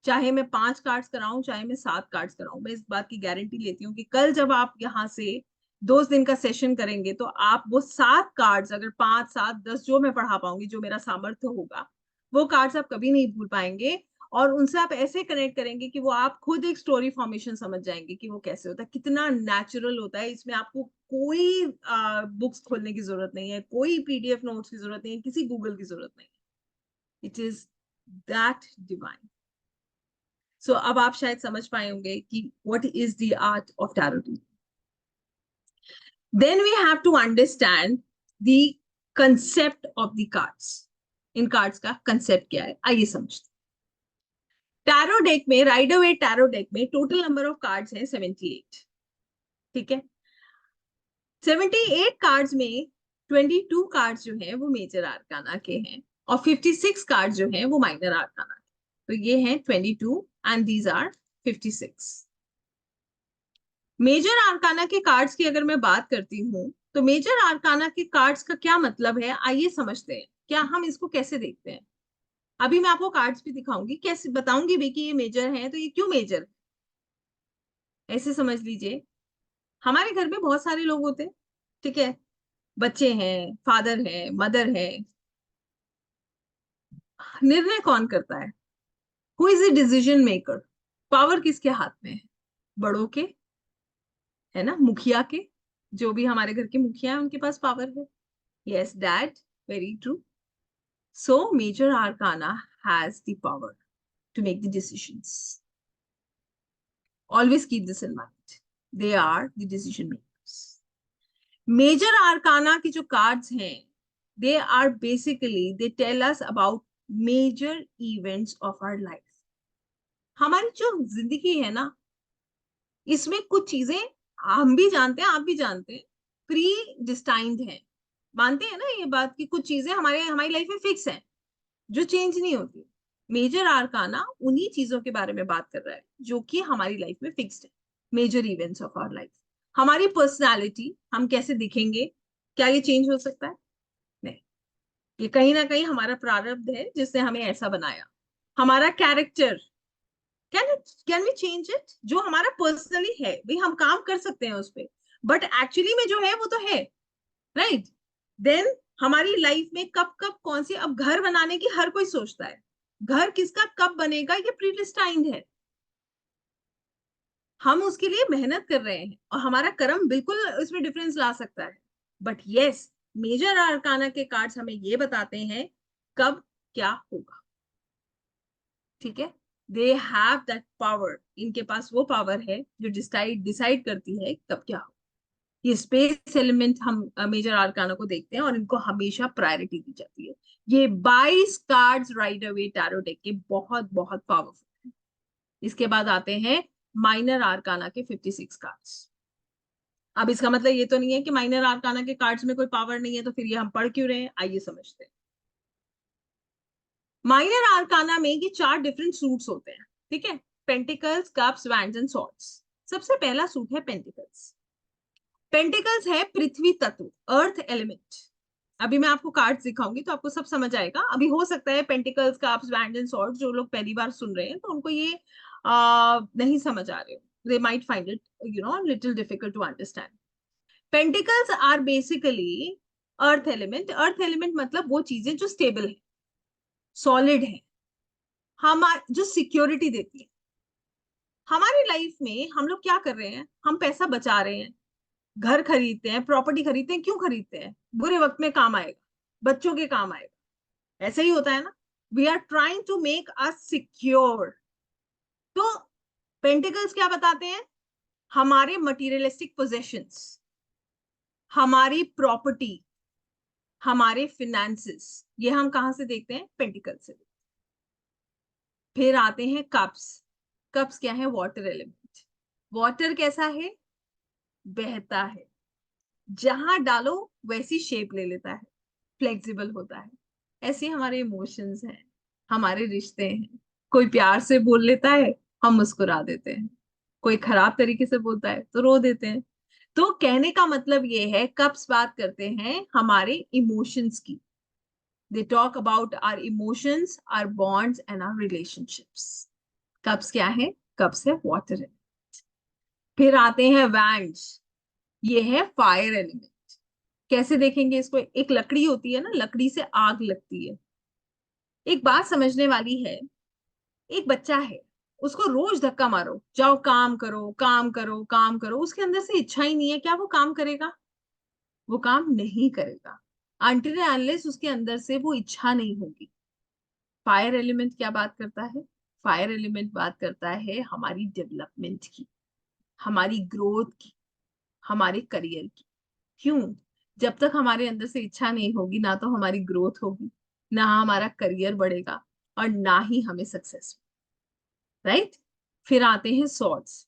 चाहे मैं 5 कार्ड्स कराऊं, चाहे मैं 7 कार्ड्स कराऊं, मैं इस बात की गारंटी लेती हूँ कि कल जब आप यहाँ से 2 दिन का सेशन करेंगे, तो आप वो 7 कार्ड्स, अगर 5, 7, 10 जो मैं पढ़ा पाऊंगी, जो मेरा सामर्थ्य होगा, वो कार्ड्स आप कभी नहीं भूल पाएंगे। और उनसे आप ऐसे कनेक्ट करेंगे कि वो आप खुद एक स्टोरी फॉर्मेशन समझ जाएंगे कि वो कैसे होता है, कितना नेचुरल होता है। इसमें आपको कोई बुक्स खोलने की जरूरत नहीं है, कोई पीडीएफ नोट्स की जरूरत नहीं है, किसी गूगल की जरूरत नहीं है। It is that divine. So अब आप शायद समझ पाए होंगे कि what is the art of tarot reading. Then we have to understand the concept of the cards. In cards का कंसेप्ट क्या है, आइए समझते। टैरो डेक में, राइडर वेट टैरो डेक में टोटल नंबर ऑफ कार्ड्स हैं 78। ठीक है, 78 कार्ड्स में 22 कार्ड्स जो हैं वो मेजर आर्काना के हैं, और 56 कार्ड्स जो हैं वो माइनर आर्काना के। तो ये हैं 22 and these are 56। Major arcana के कार्ड्स की अगर मैं बात करती हूँ, तो मेजर आर्काना के कार्ड्स का क्या मतलब है, आइए समझते हैं। क्या हम इसको कैसे देखते हैं? अभी मैं आपको कार्ड्स भी दिखाऊंगी, कैसे बताऊंगी भी कि ये मेजर है, तो ये क्यों मेजर, ऐसे समझ लीजिए। हमारे घर में बहुत सारे लोग होते हैं, ठीक है, बच्चे हैं, फादर है, मदर है। निर्णय कौन करता है? Who is the decision maker? Power किसके हाथ में है? बड़ों के, है ना, मुखिया के। जो भी हमारे घर के मुखिया है उनके पास पावर है। Yes dad, very true. So major arcana has the power to make the decisions. Always keep this in mind, they are the decision makers. Major arcana की जो कार्ड्स हैं, they are basically they tell us about major events of our life. हमारी जो जिंदगी है ना, इसमें कुछ चीजें हम भी जानते हैं, आप भी जानते हैं, प्री डिस्टाइंड है। मानते हैं ना ये बात कि कुछ चीजें हमारे हमारी लाइफ में फिक्स है, जो चेंज नहीं होती। मेजर आर्काना उन्हीं चीजों के बारे में बात कर रहा है जो कि हमारी लाइफ में फिक्स्ड है। Major events of our life, हमारी पर्सनालिटी, हम कैसे दिखेंगे, क्या ये चेंज हो सकता है? नहीं। ये कहीं ना कहीं हमारा प्रारब्ध है जिसने हमें ऐसा बनाया। हमारा character, can we change it? जो हमारा पर्सनली है भाई, हम काम कर सकते हैं उस पर, बट एक्चुअली में जो है वो तो है, राइट। देन हमारी लाइफ में कब कब कौन सी, अब घर बनाने की हर कोई सोचता है, घर किसका कब बनेगा ये प्रीडिस्टाइंड है। हम उसके लिए मेहनत कर रहे हैं और हमारा कर्म बिल्कुल इसमें डिफरेंस ला सकता है। बट यस, मेजर आर्काना के कार्ड्स हमें ये बताते हैं कब क्या होगा, ठीक है। दे हैव दैट पावर, इनके पास वो पावर है जो डिसाइड डिसाइड करती है कब क्या हो। ये स्पेस एलिमेंट हम मेजर आर्काना को देखते हैं और इनको हमेशा प्रायोरिटी दी जाती है। ये 22 कार्ड्स राइडर वे टैरो डेक के बहुत बहुत पावरफुल है। इसके बाद आते हैं माइनर आर्काना के 56 कार्ड्स। अब इसका मतलब ये तो नहीं है कि माइनर आर्काना के कार्ड्स में कोई पावर नहीं है, तो फिर ये हम पढ़ क्यों रहे हैं, आइए समझते हैं। माइनर आर्काना में ये 4 डिफरेंट सूट्स होते हैं, ठीक है। Pentacles, cups, wands and swords. सबसे पहला सूट है पेंटिकल्स। पेंटिकल्स है पृथ्वी तत्व, अर्थ एलिमेंट। अभी मैं आपको कार्ड्स दिखाऊंगी तो आपको सब समझ आएगा। अभी हो सकता है pentacles, cups, wands and swords जो लोग पहली बार सुन रहे हैं तो उनको ये नहीं समझ आ रहे हो, they might find it little difficult to understand. Pentacles are basically earth element. Earth element मतलब वो चीजें जो स्टेबल है, सॉलिड है, हमारे जो सिक्योरिटी देती है। हमारी लाइफ में हम लोग क्या कर रहे हैं, हम पैसा बचा रहे हैं, घर खरीदते हैं, प्रॉपर्टी खरीदते हैं। क्यों खरीदते हैं? बुरे वक्त में काम आएगा, बच्चों के काम आएगा, ऐसे ही होता है ना। We are trying to make us secure. तो पेंटिकल्स क्या बताते हैं? हमारे मटीरियलिस्टिक पोजेशंस, हमारी प्रॉपर्टी, हमारे फिनेंसेस, ये हम कहां से देखते हैं? पेंटिकल से। फिर आते हैं कप्स। कप्स क्या है? Water element. वाटर कैसा है? बहता है, जहां डालो वैसी शेप ले लेता है, फ्लेक्सिबल होता है। ऐसे हमारे इमोशंस हैं, हमारे रिश्ते हैं। कोई प्यार से बोल लेता है, हम मुस्कुरा देते हैं। कोई खराब तरीके से बोलता है तो रो देते हैं। तो कहने का मतलब ये है, कप्स बात करते हैं हमारे इमोशंस की। They talk about our emotions, our bonds and our relationships. Cups क्या है? कप्स है वाटर है। फिर आते हैं वैंड्स। ये है फायर एलिमेंट। कैसे देखेंगे इसको? एक लकड़ी होती है ना, लकड़ी से आग लगती है। एक बात समझने वाली है, एक बच्चा है, उसको रोज धक्का मारो, जाओ काम करो, काम करो, काम करो, उसके अंदर से इच्छा ही नहीं है, क्या वो काम करेगा? वो काम नहीं करेगा अनटिल अनलेस उसके अंदर से वो इच्छा नहीं होगी। फायर एलिमेंट क्या बात करता है? फायर एलिमेंट बात करता है हमारी डेवलपमेंट की, हमारी ग्रोथ की, हमारे करियर की। क्यों? जब तक हमारे अंदर से इच्छा नहीं होगी, ना तो हमारी ग्रोथ होगी, ना हमारा करियर बढ़ेगा, और ना ही हमें सक्सेस, राइट। फिर आते हैं सॉर्ड्स।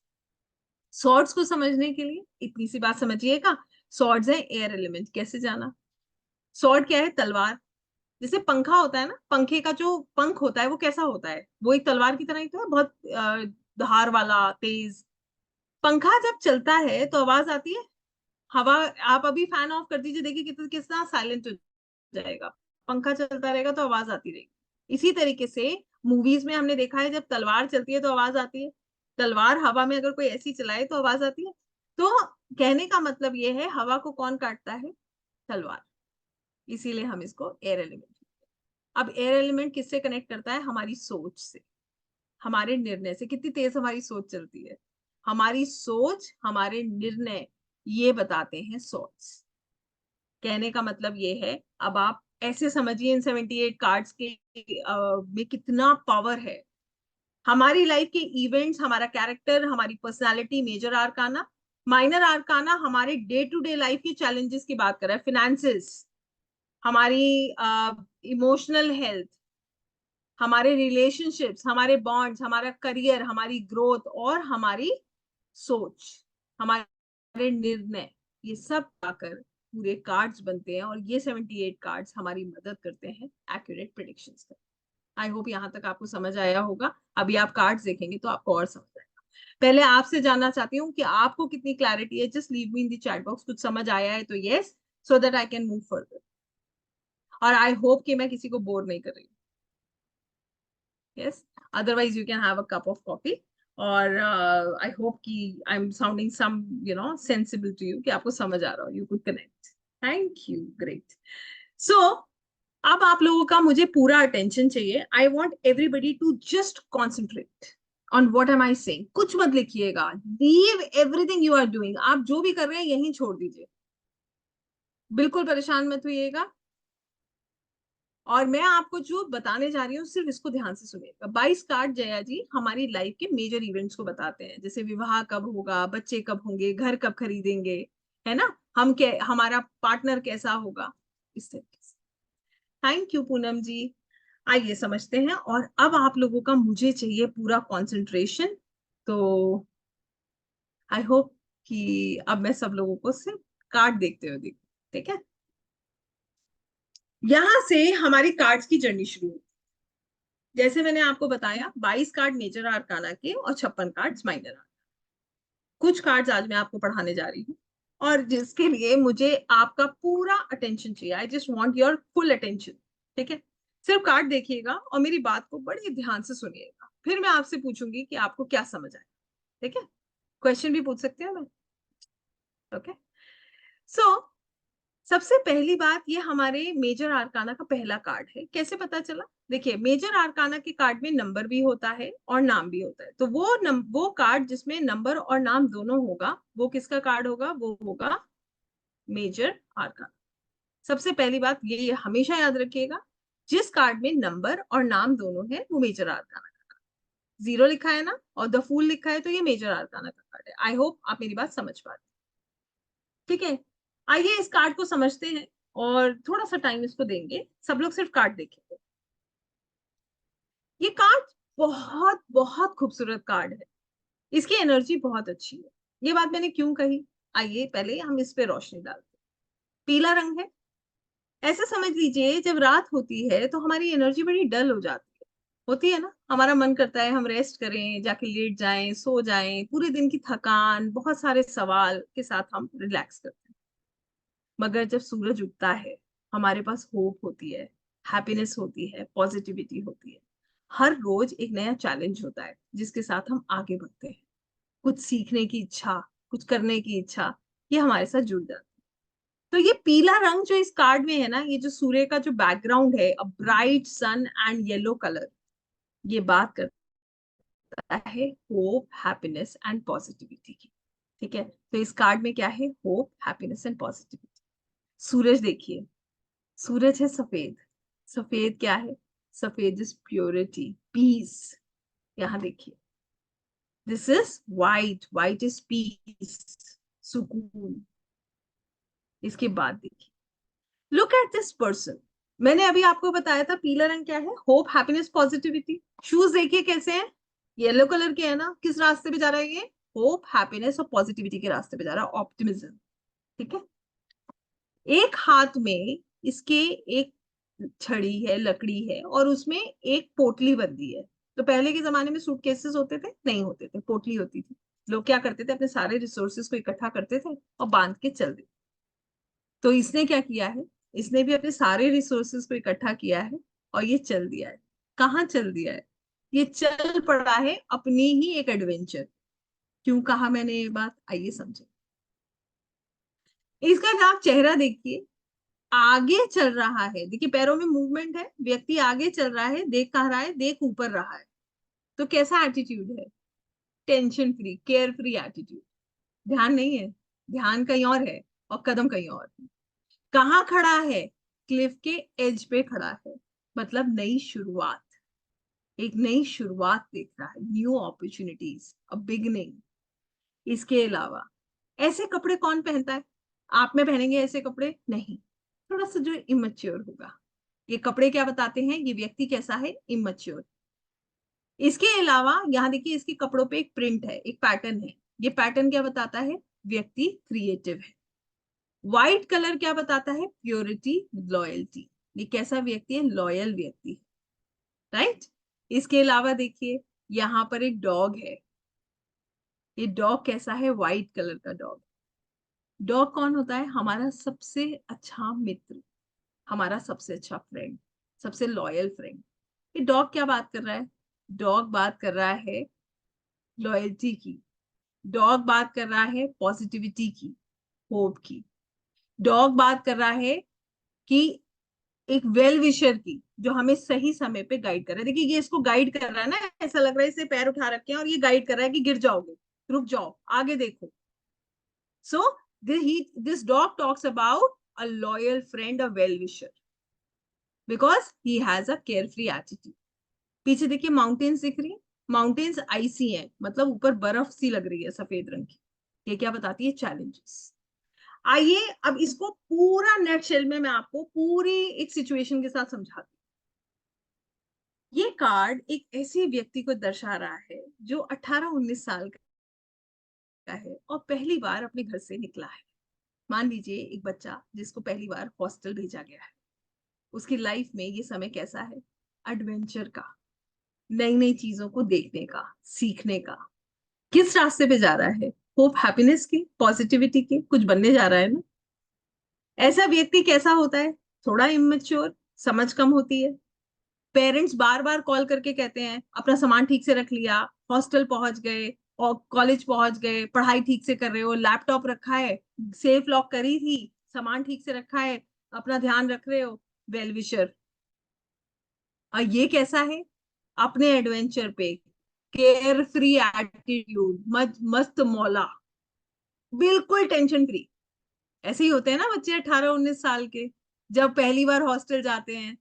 सॉर्ड्स को समझने के लिए इतनी सी बात समझिएगा, सॉर्ड्स है एयर एलिमेंट। कैसे जाना? सॉर्ड क्या है? तलवार। जैसे पंखा होता है ना, पंखे का जो पंख होता है वो कैसा होता है? वो एक तलवार की तरह ही तो है, बहुत धार वाला, तेज। पंखा जब चलता है तो आवाज आती है, हवा, आप अभी फैन ऑफ कर दीजिए, देखिए कितना कितना साइलेंट हो जाएगा, पंखा चलता रहेगा तो आवाज आती रहेगी। इसी तरीके से मूवीज में हमने देखा है, जब तलवार चलती है तो आवाज आती है, तलवार हवा में अगर कोई ऐसी चलाए तो आवाज आती है। तो कहने का मतलब ये है, हवा को कौन काटता है? तलवार। इसीलिए हम इसको एयर एलिमेंट। अब एयर एलिमेंट किससे कनेक्ट करता है? हमारी सोच से, हमारे निर्णय से। कितनी तेज हमारी सोच चलती है, हमारी सोच, हमारे निर्णय, ये बताते हैं सोच। कहने का मतलब ये है, अब आप ऐसे समझिए इन 78 कार्ड्स के में कितना पावर है। हमारी लाइफ के इवेंट्स, हमारा कैरेक्टर, हमारी personality, major arcana. Minor arcana हमारे डे टू डे लाइफ के चैलेंजेस की बात कर रहा है, फिनेंसेस, हमारी इमोशनल हेल्थ, हमारे रिलेशनशिप्स, हमारे बॉन्ड्स, हमारा करियर, हमारी ग्रोथ और हमारी सोच, हमारे निर्णय, ये सब आकर पूरे कार्ड्स बनते हैं। और ये 78 कार्ड्स हमारी मदद करते हैं एक्यूरेट प्रिडिक्शंस का। आई होप यहाँ तक आपको समझ आया होगा। अभी आप कार्ड्स देखेंगे तो आपको और समझ आएगा। पहले आपसे जानना चाहती हूँ कि आपको कितनी क्लैरिटी है। Just leave me in the chat box, कुछ समझ आया है तो yes, so that I can move further. और आई होप कि मैं किसी को बोर नहीं कर रही हूँ। yes, otherwise you can have a cup of coffee। और I hope कि I'm sounding some sensible to you, कि आपको समझ आ रहा हो, you could connect। thank you, great। so अब आप लोगों का मुझे पूरा अटेंशन चाहिए। I want everybody to just concentrate on what am I saying। कुछ मत लिखिएगा, leave everything you are doing। आप जो भी कर रहे हैं यहीं छोड़ दीजिए, बिल्कुल परेशान मत होइएगा। और मैं आपको जो बताने जा रही हूँ सिर्फ इसको ध्यान से सुनिएगा। 22 कार्ड जया जी हमारी लाइफ के मेजर इवेंट्स को बताते हैं, जैसे विवाह कब होगा, बच्चे कब होंगे, घर कब खरीदेंगे, है ना, हमारा पार्टनर कैसा होगा, इस तरीके से। थैंक यू पूनम जी। आइए समझते हैं। और अब आप लोगों का मुझे चाहिए पूरा कंसंट्रेशन। तो आई होप कि अब मैं सब लोगों को सिर्फ कार्ड देखते हुए देखूं, ठीक है। यहां से हमारी कार्ड्स की जर्नी शुरू हुई। जैसे मैंने आपको बताया, 22 कार्ड मेजर आर्काना के और 56 कार्ड्स माइनर आर्काना। कुछ कार्ड्स आज मैं आपको पढ़ाने जा रही हूँ, और जिसके लिए मुझे आपका पूरा अटेंशन चाहिए। I just want your full attention, ठीक है। सिर्फ कार्ड देखिएगा और मेरी बात को बड़े ध्यान से सुनिएगा, फिर मैं आपसे पूछूंगी कि आपको क्या समझ आया, ठीक है। क्वेश्चन भी पूछ सकते हो मैं, ओके। सो सबसे पहली बात, ये हमारे मेजर आर्काना का पहला कार्ड है। कैसे पता चला? देखिए, मेजर आर्काना के कार्ड में नंबर भी होता है और नाम भी होता है। तो वो कार्ड जिसमें नंबर और नाम दोनों होगा, वो किसका कार्ड होगा? वो होगा मेजर आर्काना। सबसे पहली बात ये हमेशा याद रखिएगा, जिस कार्ड में नंबर और नाम दोनों है वो मेजर आर्काना का कार्ड। जीरो लिखा है ना और द फूल लिखा है तो ये मेजर आर्काना का कार्ड है। आई होप आप मेरी बात समझ पा रहे हैं, ठीक है। आइए इस कार्ड को समझते हैं और थोड़ा सा टाइम इसको देंगे। सब लोग सिर्फ कार्ड देखेंगे। ये कार्ड बहुत बहुत खूबसूरत कार्ड है, इसकी एनर्जी बहुत अच्छी है। ये बात मैंने क्यों कही, आइए पहले हम इस पे रोशनी डालते हैं। पीला रंग है, ऐसे समझ लीजिए जब रात होती है तो हमारी एनर्जी बड़ी डल हो जाती है, होती है ना। हमारा मन करता है हम रेस्ट करें, जाके लेट जाएं, सो जाएं, पूरे दिन की थकान, बहुत सारे सवाल के साथ हम रिलैक्स करते हैं। मगर जब सूरज उगता है, हमारे पास होप होती है, हैप्पीनेस होती है, पॉजिटिविटी होती है। हर रोज एक नया चैलेंज होता है जिसके साथ हम आगे बढ़ते हैं। कुछ सीखने की इच्छा, कुछ करने की इच्छा, ये हमारे साथ जुड़ जाती है। तो ये पीला रंग जो इस कार्ड में है ना, ये जो सूर्य का जो बैकग्राउंड है, a bright sun and yellow colour, ये बात करता है होप, हैप्पीनेस एंड पॉजिटिविटी की, ठीक है। तो इस कार्ड में क्या है? Hope, happiness and positivity. सूरज देखिए, सूरज है सफेद। सफेद क्या है? सफेद इज प्योरिटी, पीस। यहां देखिए, this is white, white is peace, सुकून। इसके बाद देखिए, लुक एट दिस पर्सन। मैंने अभी आपको बताया था पीला रंग क्या है? Hope, happiness, positivity. शूज देखिए कैसे हैं, येलो कलर के है ना। किस रास्ते पे जा रहा है ये? होप, हैप्पीनेस और पॉजिटिविटी के रास्ते पे जा रहा है, ऑप्टिमिज्म, ठीक है। एक हाथ में इसके एक छड़ी है, लकड़ी है, और उसमें एक पोटली बंधी है। तो पहले के जमाने में सूटकेसेस होते थे? नहीं होते थे, पोटली होती थी। लोग क्या करते थे, अपने सारे रिसोर्सेज को इकट्ठा करते थे और बांध के चल देते। तो इसने क्या किया है, इसने भी अपने सारे रिसोर्सेज को इकट्ठा किया है और ये चल दिया है। कहाँ चल दिया है, ये चल पड़ा है अपनी ही एक एडवेंचर। क्यों कहा मैंने ये बात, आइए समझे। इसका आप चेहरा देखिए, आगे चल रहा है, देखिए पैरों में मूवमेंट है, व्यक्ति आगे चल रहा है, देख कहाँ रहा है, देख ऊपर रहा है। तो कैसा एटीट्यूड है, tension free, care free attitude. ध्यान नहीं है, ध्यान कहीं और है और कदम कहीं और है। कहाँ खड़ा है, क्लिफ के एज पे खड़ा है, मतलब नई शुरुआत, एक नई शुरुआत देख रहा है, न्यू अपॉर्चुनिटीज, अ बिगनिंग। इसके अलावा ऐसे कपड़े कौन पहनता है, आप में पहनेंगे ऐसे कपड़े नहीं, थोड़ा सा जो इमेच्योर होगा। ये कपड़े क्या बताते हैं, ये व्यक्ति कैसा है, इमेच्योर। इसके अलावा यहाँ देखिए, इसके कपड़ों पे एक प्रिंट है, एक पैटर्न है। ये पैटर्न क्या बताता है, व्यक्ति क्रिएटिव है। व्हाइट कलर क्या बताता है, प्योरिटी, लॉयल्टी। ये कैसा व्यक्ति है, लॉयल व्यक्ति है, राइट। इसके अलावा देखिए, यहाँ पर एक डॉग है। ये डॉग कैसा है, व्हाइट कलर का डॉग। डॉग कौन होता है, हमारा सबसे अच्छा मित्र, हमारा सबसे अच्छा फ्रेंड, सबसे लॉयल फ्रेंड। ये डॉग क्या बात कर रहा है, डॉग बात कर रहा है लॉयल्टी की। डॉग बात कर रहा है पॉजिटिविटी की, होप की। डॉग बात कर रहा है कि एक वेल विशर की, जो हमें सही समय पे गाइड कर रहा है। देखिए ये इसको गाइड कर रहा है ना, ऐसा लग रहा है इसे पैर उठा रखे हैं और ये गाइड कर रहा है कि गिर जाओगे, रुक जाओ, आगे देखो। So this dog talks about a loyal friend, a well wisher, because he has a care free attitude. पीछे देखिए माउंटेन्स दिख रही है, माउंटेन्स आइसी है, मतलब ऊपर बर्फ सी लग रही है सफेद रंग की। ये क्या बताती है, चैलेंजेस। आइए अब इसको पूरा नेट शेल में मैं आपको पूरी एक सिचुएशन के साथ समझाती हूँ। ये कार्ड एक ऐसे व्यक्ति को दर्शा रहा है जो 18-19 साल का है और पहली बार अपने घर से निकला है। मान लीजिए एक बच्चा जिसको पहली बार हॉस्टल भेजा गया है, उसकी लाइफ में ये समय कैसा है, एडवेंचर का, नई नई चीजों को देखने का, सीखने का। किस रास्ते पे जा रहा है, होप, हैप्पीनेस की, पॉजिटिविटी की, कुछ बनने जा रहा है ना। ऐसा व्यक्ति कैसा होता है, थोड़ा इमेच्योर, समझ कम होती है। पेरेंट्स बार बार कॉल करके कहते हैं अपना सामान ठीक से रख लिया, हॉस्टल पहुंच गए और कॉलेज पहुंच गए, पढ़ाई ठीक से कर रहे हो, लैपटॉप रखा है, सेफ लॉक करी थी, सामान ठीक से रखा है, अपना ध्यान रख रहे हो, वेल विशर। और ये कैसा है, अपने एडवेंचर पे, केयर फ्री एटीट्यूड, मस्त मौला, बिल्कुल टेंशन फ्री। ऐसे ही होते हैं ना बच्चे 18-19 साल के, जब पहली बार हॉस्टल जाते हैं,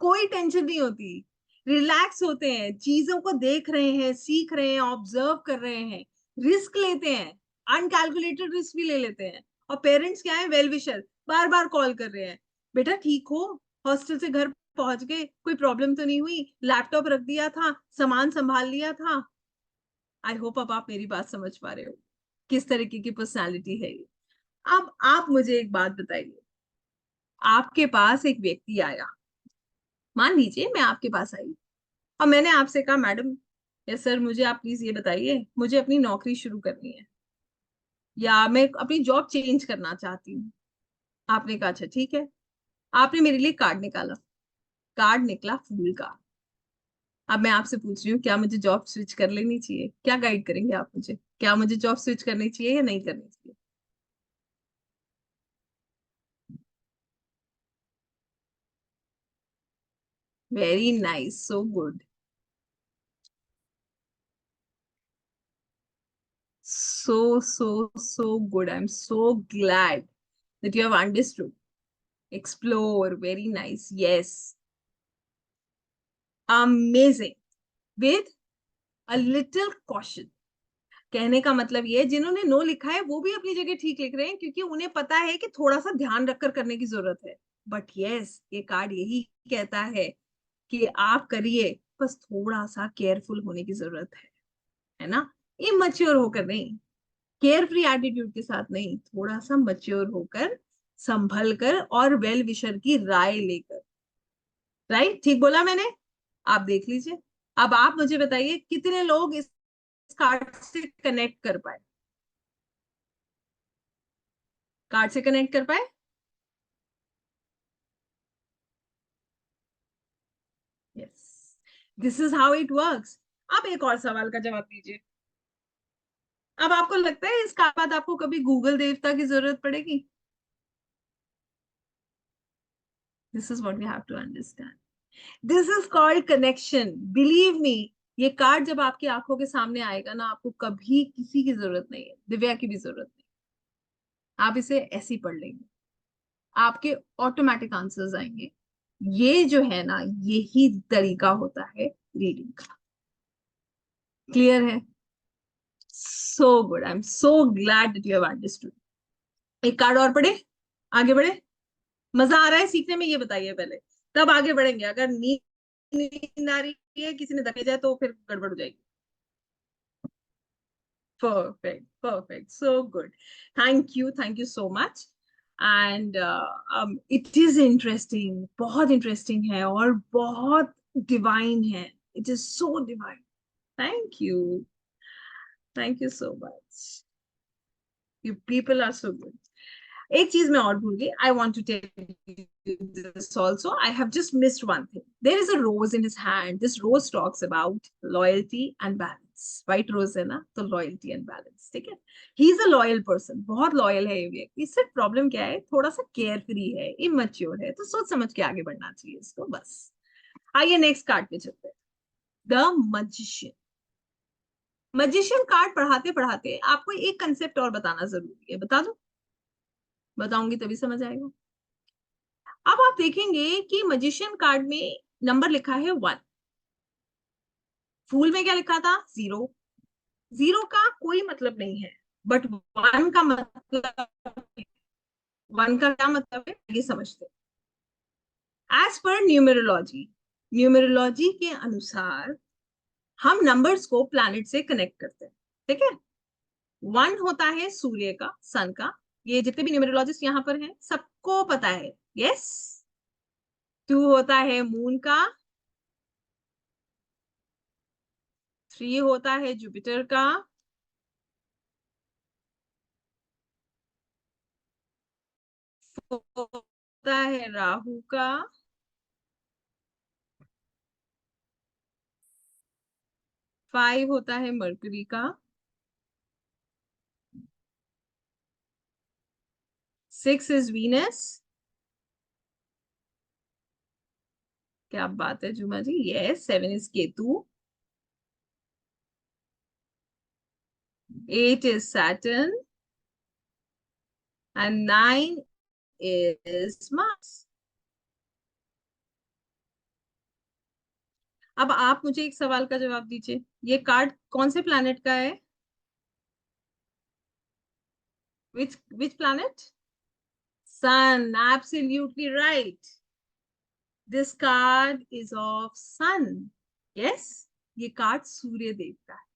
कोई टेंशन नहीं होती, रिलैक्स होते हैं, चीजों को देख रहे हैं, सीख रहे हैं, ऑब्जर्व कर रहे हैं, रिस्क लेते हैं, अनकैलकुलेटेड रिस्क भी ले लेते हैं। और पेरेंट्स क्या है, वेल विशर, बार बार कॉल कर रहे हैं, बेटा ठीक हो, हॉस्टल से घर पहुंच गए, कोई प्रॉब्लम तो नहीं हुई, लैपटॉप रख दिया था, सामान संभाल लिया था। आई होप अब आप मेरी बात समझ पा रहे हो, किस तरीके की पर्सनालिटी है ये। अब आप मुझे एक बात बताइए, आपके पास एक व्यक्ति आया, मान लीजिए मैं आपके पास आई और मैंने आपसे कहा, मैडम या सर, मुझे आप प्लीज ये बताइए, मुझे अपनी नौकरी शुरू करनी है या मैं अपनी जॉब चेंज करना चाहती हूँ। आपने कहा अच्छा ठीक है, आपने मेरे लिए कार्ड निकाला, कार्ड निकला फूल का। अब मैं आपसे पूछ रही हूँ, क्या मुझे जॉब स्विच कर लेनी चाहिए, क्या गाइड करेंगे आप मुझे, क्या मुझे जॉब स्विच करनी चाहिए या नहीं करनी चाहिए। Very nice, so good, so good. I'm so glad that you have understood. Explore, very nice. Yes, amazing. With a little caution. कहने का मतलब ये है, जिन्होंने नो लिखा है वो भी अपनी जगह ठीक लिख रहे हैं, क्योंकि उन्हें पता है कि थोड़ा सा ध्यान रखकर करने की जरूरत है। बट यस, ये कार्ड यही कहता है कि आप करिए, बस थोड़ा सा केयरफुल होने की जरूरत है ना, इमैच्योर होकर नहीं, केयर फ्री एटीट्यूड के साथ नहीं, थोड़ा सा मच्योर होकर, संभल कर और वेल विशर की राय लेकर। राइट, ठीक बोला मैंने, आप देख लीजिए। अब आप मुझे बताइए, कितने लोग इस कार्ड से कनेक्ट कर पाए, कार्ड से कनेक्ट कर पाए। Yes, this is how it works. आप एक और सवाल का जवाब दीजिए। अब आपको लगता है इसके बाद आपको कभी गूगल देवता की जरूरत पड़ेगी? This is what we have to understand. This is called connection, believe me. ये कार्ड जब आपकी आंखों के सामने आएगा ना, आपको कभी किसी की जरूरत नहीं है, दिव्या की भी जरूरत नहीं। आप इसे ऐसे ही पढ़ लेंगे, आपके ऑटोमेटिक आंसर्स आएंगे। ये जो है ना, यही तरीका होता है रीडिंग का। क्लियर है? सो good, I am so glad that you have understood. एक कार्ड और पढ़े, आगे बढ़े। मजा आ रहा है सीखने में, ये बताइए पहले, तब आगे बढ़ेंगे। अगर नींद आ रही है, किसी ने धके जाए तो फिर गड़बड़ हो जाएगी। Perfect, perfect. So good. Thank you so much. And it is interesting, बहुत interesting है और बहुत divine है. It is so divine. Thank you. Thank you so much. You people are so good. एक चीज मैं और भूल गई. I want to tell you this also. I have just missed one thing. There is a rose in his hand. This rose talks about loyalty and balance. White rose है ना, तो loyalty and balance. ठीक है? He is a loyal person. बहुत loyal है ये व्यक्ति. सिर्फ प्रॉब्लम क्या है? थोड़ा सा carefree है, immature है, तो सोच समझ के आगे बढ़ना चाहिए इसको बस. आइए नेक्स्ट कार्ड पे चलते हैं. The magician. मजिशियन कार्ड पढ़ाते पढ़ाते आपको एक कंसेप्ट और बताना जरूरी है. बता दो? बताऊंगी तभी समझ आएगा. अब आप देखेंगे कि मजिशियन कार्ड में नंबर लिखा है 1. फूल में क्या लिखा था? 0. 0 का कोई मतलब नहीं है, बट 1 का मतलब, 1 का क्या मतलब है ये समझते हैं. एज पर न्यूमेरोलॉजी, न्यूमेरोलॉजी के अनुसार हम नंबर्स को प्लैनेट से कनेक्ट करते हैं. ठीक है? 1 होता है सूर्य का, सन का. ये जितने भी न्यूमेरोलॉजिस्ट यहाँ पर हैं सबको पता है. यस. 2 होता है मून का. 3 होता है जुपिटर का. 4 होता है राहु का. 5 होता है मरकरी का. 6 इज वीनस. क्या बात है Juma ji. Yes. 7 is Ketu. 8 is Saturn. And 9 is Mars. अब आप मुझे एक सवाल का जवाब दीजिए. ये कार्ड कौन से प्लैनेट का है? Which planet? Sun. Absolutely right. This card is of sun. Yes. ये कार्ड सूर्य देव का है.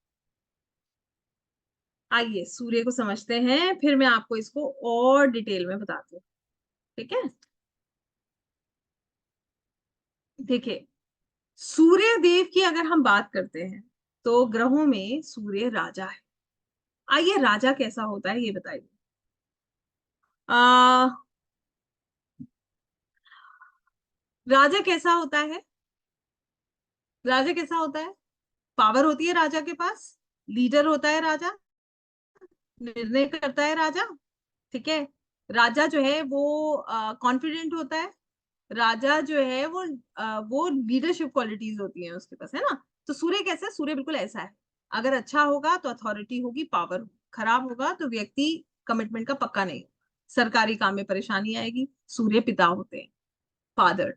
आइए सूर्य को समझते हैं, फिर मैं आपको इसको और डिटेल में बताती हूँ. ठीक है? देखिए, सूर्य देव की अगर हम बात करते हैं तो ग्रहों में सूर्य राजा है. आइए राजा कैसा होता है ये बताइए. आ राजा कैसा होता है? राजा कैसा होता है? पावर होती है राजा के पास. लीडर होता है राजा. निर्णय करता है राजा. ठीक है? राजा जो है वो कॉन्फिडेंट होता है. राजा जो है वो लीडरशिप क्वालिटीज होती हैं उसके पास, है ना? तो सूर्य कैसा है? सूर्य बिल्कुल ऐसा है. अगर अच्छा होगा तो अथॉरिटी होगी, पावर होगी. खराब होगा तो व्यक्ति कमिटमेंट का पक्का नहीं. सरकारी काम में परेशानी आएगी. सूर्य पिता होते हैं, फादर.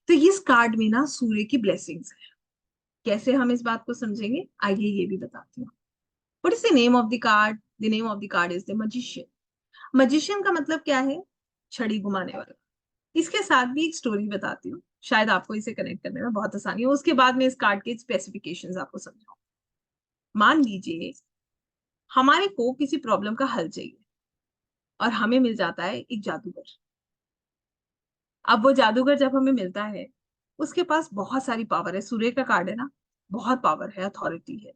तो इस कार्ड में ना सूर्य की ब्लेसिंग्स है. कैसे हम इस बात को समझेंगे, आइए ये भी बताती हूँ. What is the name of the card? The name of the card is the magician. Magician का मतलब क्या है? छड़ी घुमाने वाला. इसके साथ भी एक स्टोरी बताती हूँ, शायद आपको इसे कनेक्ट करने में बहुत आसानी हो. उसके बाद में इस कार्ड के स्पेसिफिकेशंस आपको समझाऊं. मान लीजिए हमारे को किसी प्रॉब्लम का हल चाहिए और हमें मिल जाता है एक जादूगर. अब वो जादूगर जब हमें मिलता है, उसके पास बहुत सारी पावर है. सूर्य का कार्ड है ना, बहुत पावर है, अथॉरिटी है.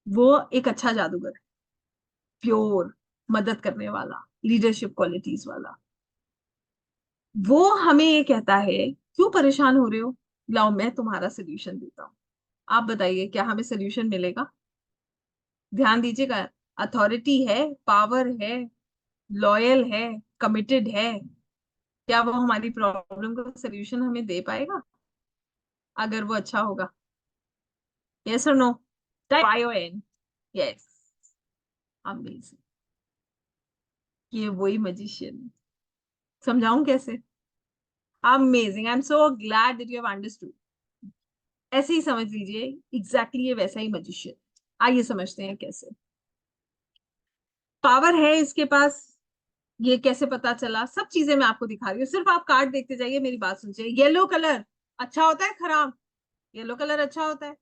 वो एक अच्छा जादूगर है, प्योर, मदद करने वाला, लीडरशिप क्वालिटीज वाला। वो हमें ये कहता है, क्यों परेशान हो रहे हो, लाओ मैं तुम्हारा सोल्यूशन देता हूँ। आप बताइए क्या हमें सोल्यूशन मिलेगा? ध्यान दीजिएगा, अथॉरिटी है, पावर है, लॉयल है, कमिटेड है, क्या वो हमारी प्रॉब्लम का सोल्यूशन हमें दे पाएगा अगर वो अच्छा होगा? यस और no? Type ION। Yes. Amazing. ये वही मजिशियन है। समझाऊं कैसे? Amazing, I am so glad that you have understood. ऐसे ही समझ लीजिए, एग्जैक्टली ये वैसा ही मजिशियन। आइए समझते हैं कैसे। पावर है इसके पास, ये कैसे पता चला, सब चीजें मैं आपको दिखा रही हूँ, सिर्फ आप कार्ड देखते जाइए, मेरी बात सुनिए। येलो कलर अच्छा होता है खराब? येलो कलर अच्छा होता है,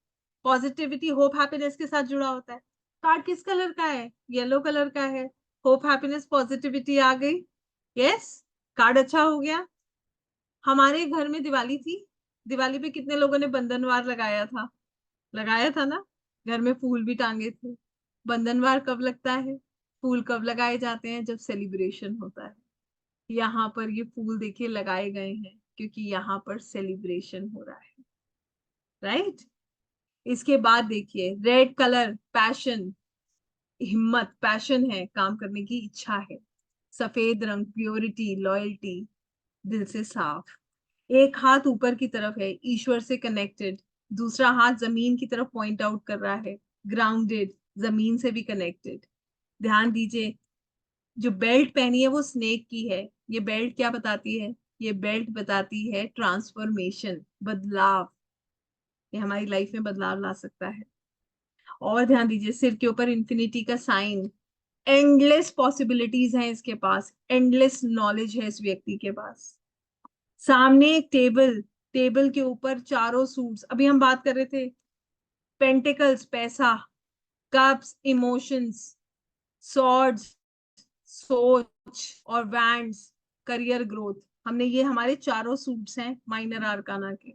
पॉजिटिविटी, होप, हैप्पीनेस के साथ जुड़ा होता है। कार्ड किस कलर का है? येलो कलर का है। होप, हैप्पीनेस, पॉजिटिविटी आ गई। यस, कार्ड अच्छा हो गया। हमारे घर में दिवाली थी, दिवाली पे कितने लोगों ने बंधनवार लगाया था? लगाया था ना? घर में फूल भी टांगे थे। बंधनवार कब लगता है? फूल कब लगाए जाते हैं? जब सेलिब्रेशन होता है। यहाँ पर ये फूल देखिए लगाए गए हैं क्योंकि यहाँ पर सेलिब्रेशन हो रहा है, राइट? इसके बाद देखिए रेड कलर, पैशन, हिम्मत, पैशन है, काम करने की इच्छा है। सफेद रंग, प्योरिटी, लॉयल्टी, दिल से साफ। एक हाथ ऊपर की तरफ है, ईश्वर से कनेक्टेड। दूसरा हाथ जमीन की तरफ पॉइंट आउट कर रहा है, ग्राउंडेड, जमीन से भी कनेक्टेड। ध्यान दीजिए, जो बेल्ट पहनी है वो स्नेक की है। ये बेल्ट क्या बताती है? ये बेल्ट बताती है ट्रांसफॉर्मेशन, बदलाव। ये हमारी लाइफ में बदलाव ला सकता है। और ध्यान दीजिए, सिर के ऊपर इंफिनिटी का साइन। एंडलेस पॉसिबिलिटीज हैं इसके पास, एंडलेस नॉलेज है इस व्यक्ति के पास। सामने एक टेबल, टेबल के ऊपर चारों सूट्स, अभी हम बात कर रहे थे, पेंटिकल्स, पैसा, कप्स, इमोशंस, सॉर्ड्स, सोच, और वैंड्स, करियर ग्रोथ। हमने ये हमारे चारों सूट्स हैं माइनर आर्काना के।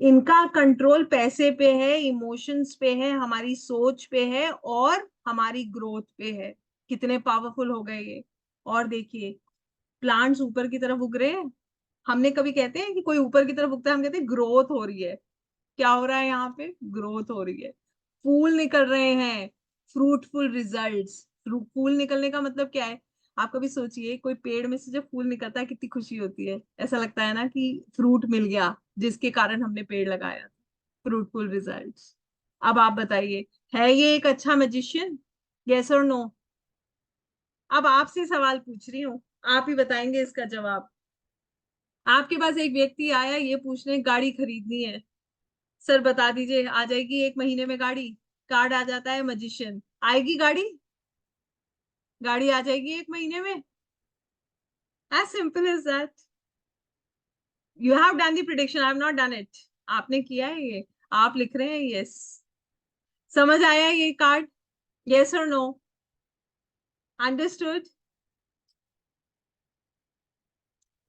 इनका कंट्रोल पैसे पे है, इमोशंस पे है, हमारी सोच पे है, और हमारी ग्रोथ पे है। कितने पावरफुल हो गए ये। और देखिए, प्लांट्स ऊपर की तरफ उग रहे हैं। हमने कभी कहते हैं कि कोई ऊपर की तरफ उगता है, हम कहते हैं ग्रोथ हो रही है। क्या हो रहा है यहाँ पे? ग्रोथ हो रही है। फूल निकल रहे हैं, फ्रूटफुल रिजल्ट्स। फूल निकलने का मतलब क्या है? आप कभी सोचिए, कोई पेड़ में से जब फूल निकलता है कितनी खुशी होती है, ऐसा लगता है ना कि फ्रूट मिल गया जिसके कारण हमने पेड़ लगाया। Fruitful results. अब आप बताइए, है ये एक अच्छा मैजिशियन? यस और नो? अब आपसे सवाल पूछ रही हूँ, आप ही बताएंगे इसका जवाब। आपके पास एक व्यक्ति आया ये पूछने, गाड़ी खरीदनी है, सर बता दीजिए आ जाएगी 1 महीने में गाड़ी? कार्ड आ जाता है मजिशियन, आएगी गाड़ी? गाड़ी आ जाएगी 1 महीने में? As simple as that. You have done the prediction, I have not done it. आपने किया है ये, आप लिख रहे हैं यस। समझ आया ये कार्ड? यस और no? Understood?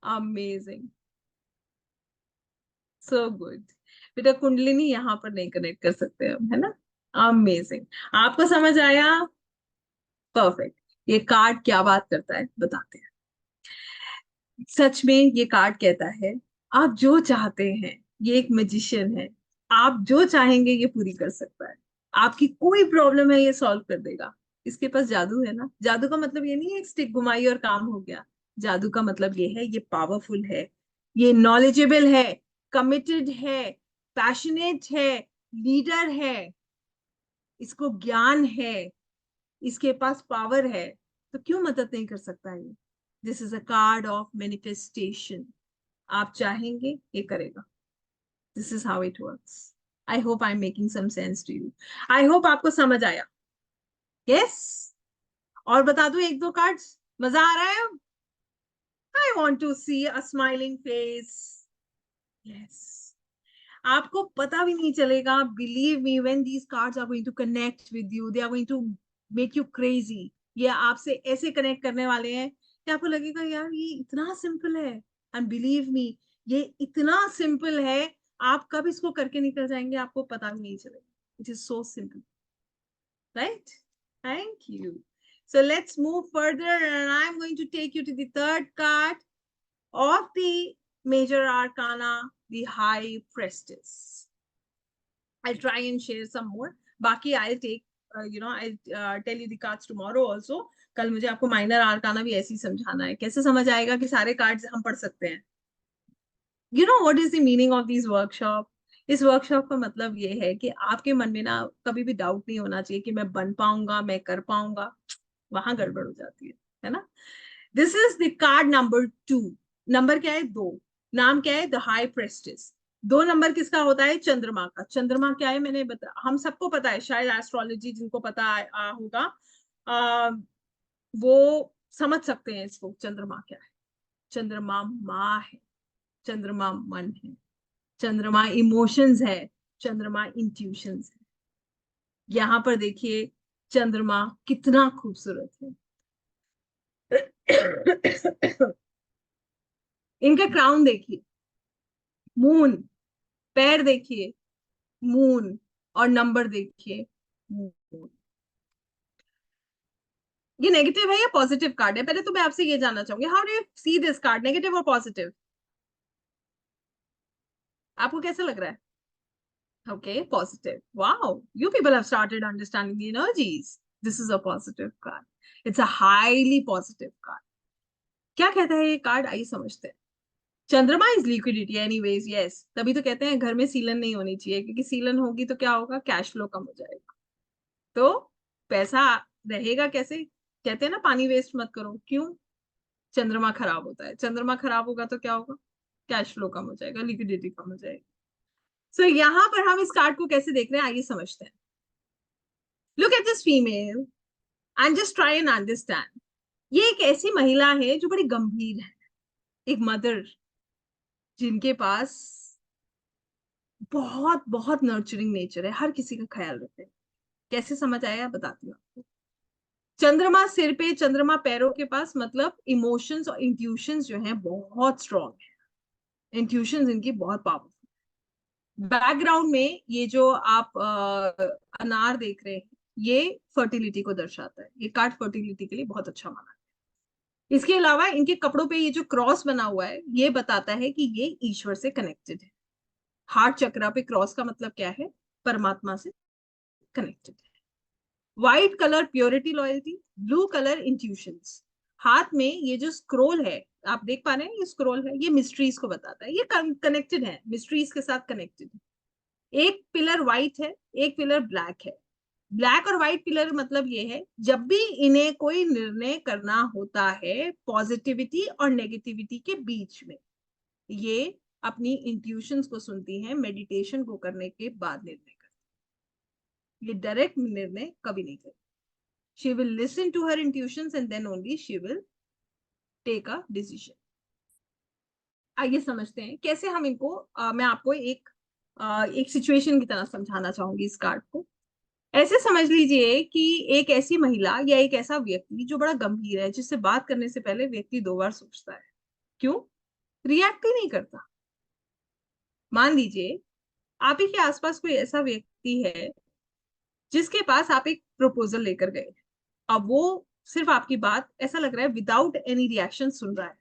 Amazing, so good. बेटा कुंडलिनी यहाँ पर नहीं कनेक्ट कर सकते हम, है ना? अमेजिंग। आपको समझ आया? परफेक्ट। ये कार्ड क्या बात करता है बताते हैं। सच में ये कार्ड कहता है, आप जो चाहते हैं, ये एक मैजिशियन है, आप जो चाहेंगे ये पूरी कर सकता है। आपकी कोई प्रॉब्लम है ये सॉल्व कर देगा। इसके पास जादू है ना। जादू का मतलब ये नहीं है एक स्टिक घुमाई और काम हो गया। जादू का मतलब ये है, ये पावरफुल है, ये नॉलेजेबल है, कमिटेड है, पैशनेट है, लीडर है, इसको ज्ञान है, इसके पास पावर है। तो क्यों मदद नहीं कर सकता ये? This is a card of manifestation. आप चाहेंगे ये करेगा। This is how it works. I hope I am making some sense to you. I hope आपको समझ आया। यस? और बता दूं एक दो कार्ड्स? मजा आ रहा है अब? I want to see a smiling face. Yes. आपको पता भी नहीं चलेगा, believe me, when these cards are going to connect with you, they are going to make you crazy. ये आपसे ऐसे कनेक्ट करने वाले हैं कि आपको लगेगा यार ये इतना सिंपल है। एंड बिलीव मी, ये इतना सिंपल है, आप कब इसको करके निकल जाएंगे आपको पता भी नहीं चलेगा। It is so simple. right? Thank you. So let's move further, and I'm going to take you to the third card of the major arcana, the High Priestess. I'll try and share some more. Baki I'll take, I'll tell you the cards tomorrow also. कल मुझे आपको माइनर आर्काना भी ऐसे ही समझाना है. कैसे समझ आएगा कि सारे कार्ड्स हम पढ़ सकते हैं? You know what is the meaning of these workshop? इस वर्कशॉप का मतलब ये है कि आपके मन में ना कभी भी डाउट नहीं होना चाहिए कि मैं बन पाऊंगा, मैं कर पाऊंगा. वहां गड़बड़ हो जाती है ना? This is the card number 2. Number क्या है? 2. नाम क्या है? The high prestige. 2 नंबर किसका होता है? चंद्रमा का. चंद्रमा क्या है? मैंने हम सबको पता है, शायद एस्ट्रोलॉजी जिनको पता होगा वो समझ सकते हैं इसको. चंद्रमा क्या है? चंद्रमा माँ है, चंद्रमा मन है, चंद्रमा इमोशंस है, चंद्रमा इंट्यूशंस है. यहां पर देखिए चंद्रमा कितना खूबसूरत है. इनका क्राउन देखिए, मून. पैर देखिए, मून. और नंबर देखिए, मून. ये नेगेटिव है या पॉजिटिव कार्ड है? पहले तो मैं आपसे ये जानना चाहूंगी, how do you see this card, negative और पॉजिटिव? आपको कैसा लग रहा है? Okay, positive. Wow, you people have started understanding the energies. This is a positive card. It's a highly positive card. क्या कहता है ये कार्ड? आइए समझते हैं. चंद्रमा इज लिक्विडिटी एनीवेज. यस, तभी तो कहते हैं घर में सीलन नहीं होनी चाहिए, क्योंकि सीलन होगी तो क्या होगा? कैश फ्लो कम हो जाएगा. तो पैसा रहेगा कैसे? कहते हैं ना पानी वेस्ट मत करो. क्यों? चंद्रमा खराब होता है. चंद्रमा खराब होगा तो क्या होगा? कैश फ्लो कम हो जाएगा, लिक्विडिटी कम हो जाएगी. सो यहाँ पर हम इस कार्ड को कैसे देख रहे हैं, आइए समझते हैं. Look at this female and just try and understand. ये एक ऐसी महिला है जो बड़ी गंभीर है, एक मदर जिनके पास बहुत बहुत नर्चरिंग नेचर है, हर किसी का ख्याल रखते हैं. कैसे समझ आया बताती हूँ आपको. चंद्रमा सिर पे, चंद्रमा पैरों के पास, मतलब इमोशंस और इंट्यूशंस जो हैं बहुत स्ट्रॉन्ग है. इंट्यूशंस इनकी बहुत पावरफुल. बैकग्राउंड में ये जो आप अनार देख रहे हैं, ये फर्टिलिटी को दर्शाता है. ये कार्ड फर्टिलिटी के लिए बहुत अच्छा माना है. इसके अलावा इनके कपड़ों पे ये जो क्रॉस बना हुआ है, ये बताता है कि ये ईश्वर से कनेक्टेड है. हार्ट चक्रा पे क्रॉस का मतलब क्या है? परमात्मा से कनेक्टेड है. White colour purity loyalty, blue colour intuitions. हाथ में ये जो स्क्रोल है, आप देख पा रहे हैं, ये स्क्रोल है, ये मिस्ट्रीज को बताता है. ये कनेक्टेड है, मिस्ट्रीज के साथ कनेक्टेड है. एक पिलर व्हाइट है, एक पिलर ब्लैक है. ब्लैक और व्हाइट पिलर मतलब ये है, जब भी इन्हें कोई निर्णय करना होता है पॉजिटिविटी और नेगेटिविटी के बीच में, ये अपनी इंट्यूशंस को सुनती हैं, मेडिटेशन को करने के बाद निर्णय करती. ये डायरेक्ट निर्णय कभी नहीं करती. She will listen to her intuitions and then only she will take a decision. आइए समझते हैं कैसे हम इनको मैं आपको एक सिचुएशन की तरह समझाना चाहूंगी इस कार्ड को. ऐसे समझ लीजिए कि एक ऐसी महिला या एक ऐसा व्यक्ति जो बड़ा गंभीर है, जिससे बात करने से पहले व्यक्ति 2 बार सोचता है. क्यों? रिएक्ट ही नहीं करता. मान लीजिए आप ही के आसपास कोई ऐसा व्यक्ति है जिसके पास आप एक प्रपोजल लेकर गए. अब वो सिर्फ आपकी बात, ऐसा लग रहा है, विदाउट एनी रिएक्शन सुन रहा है.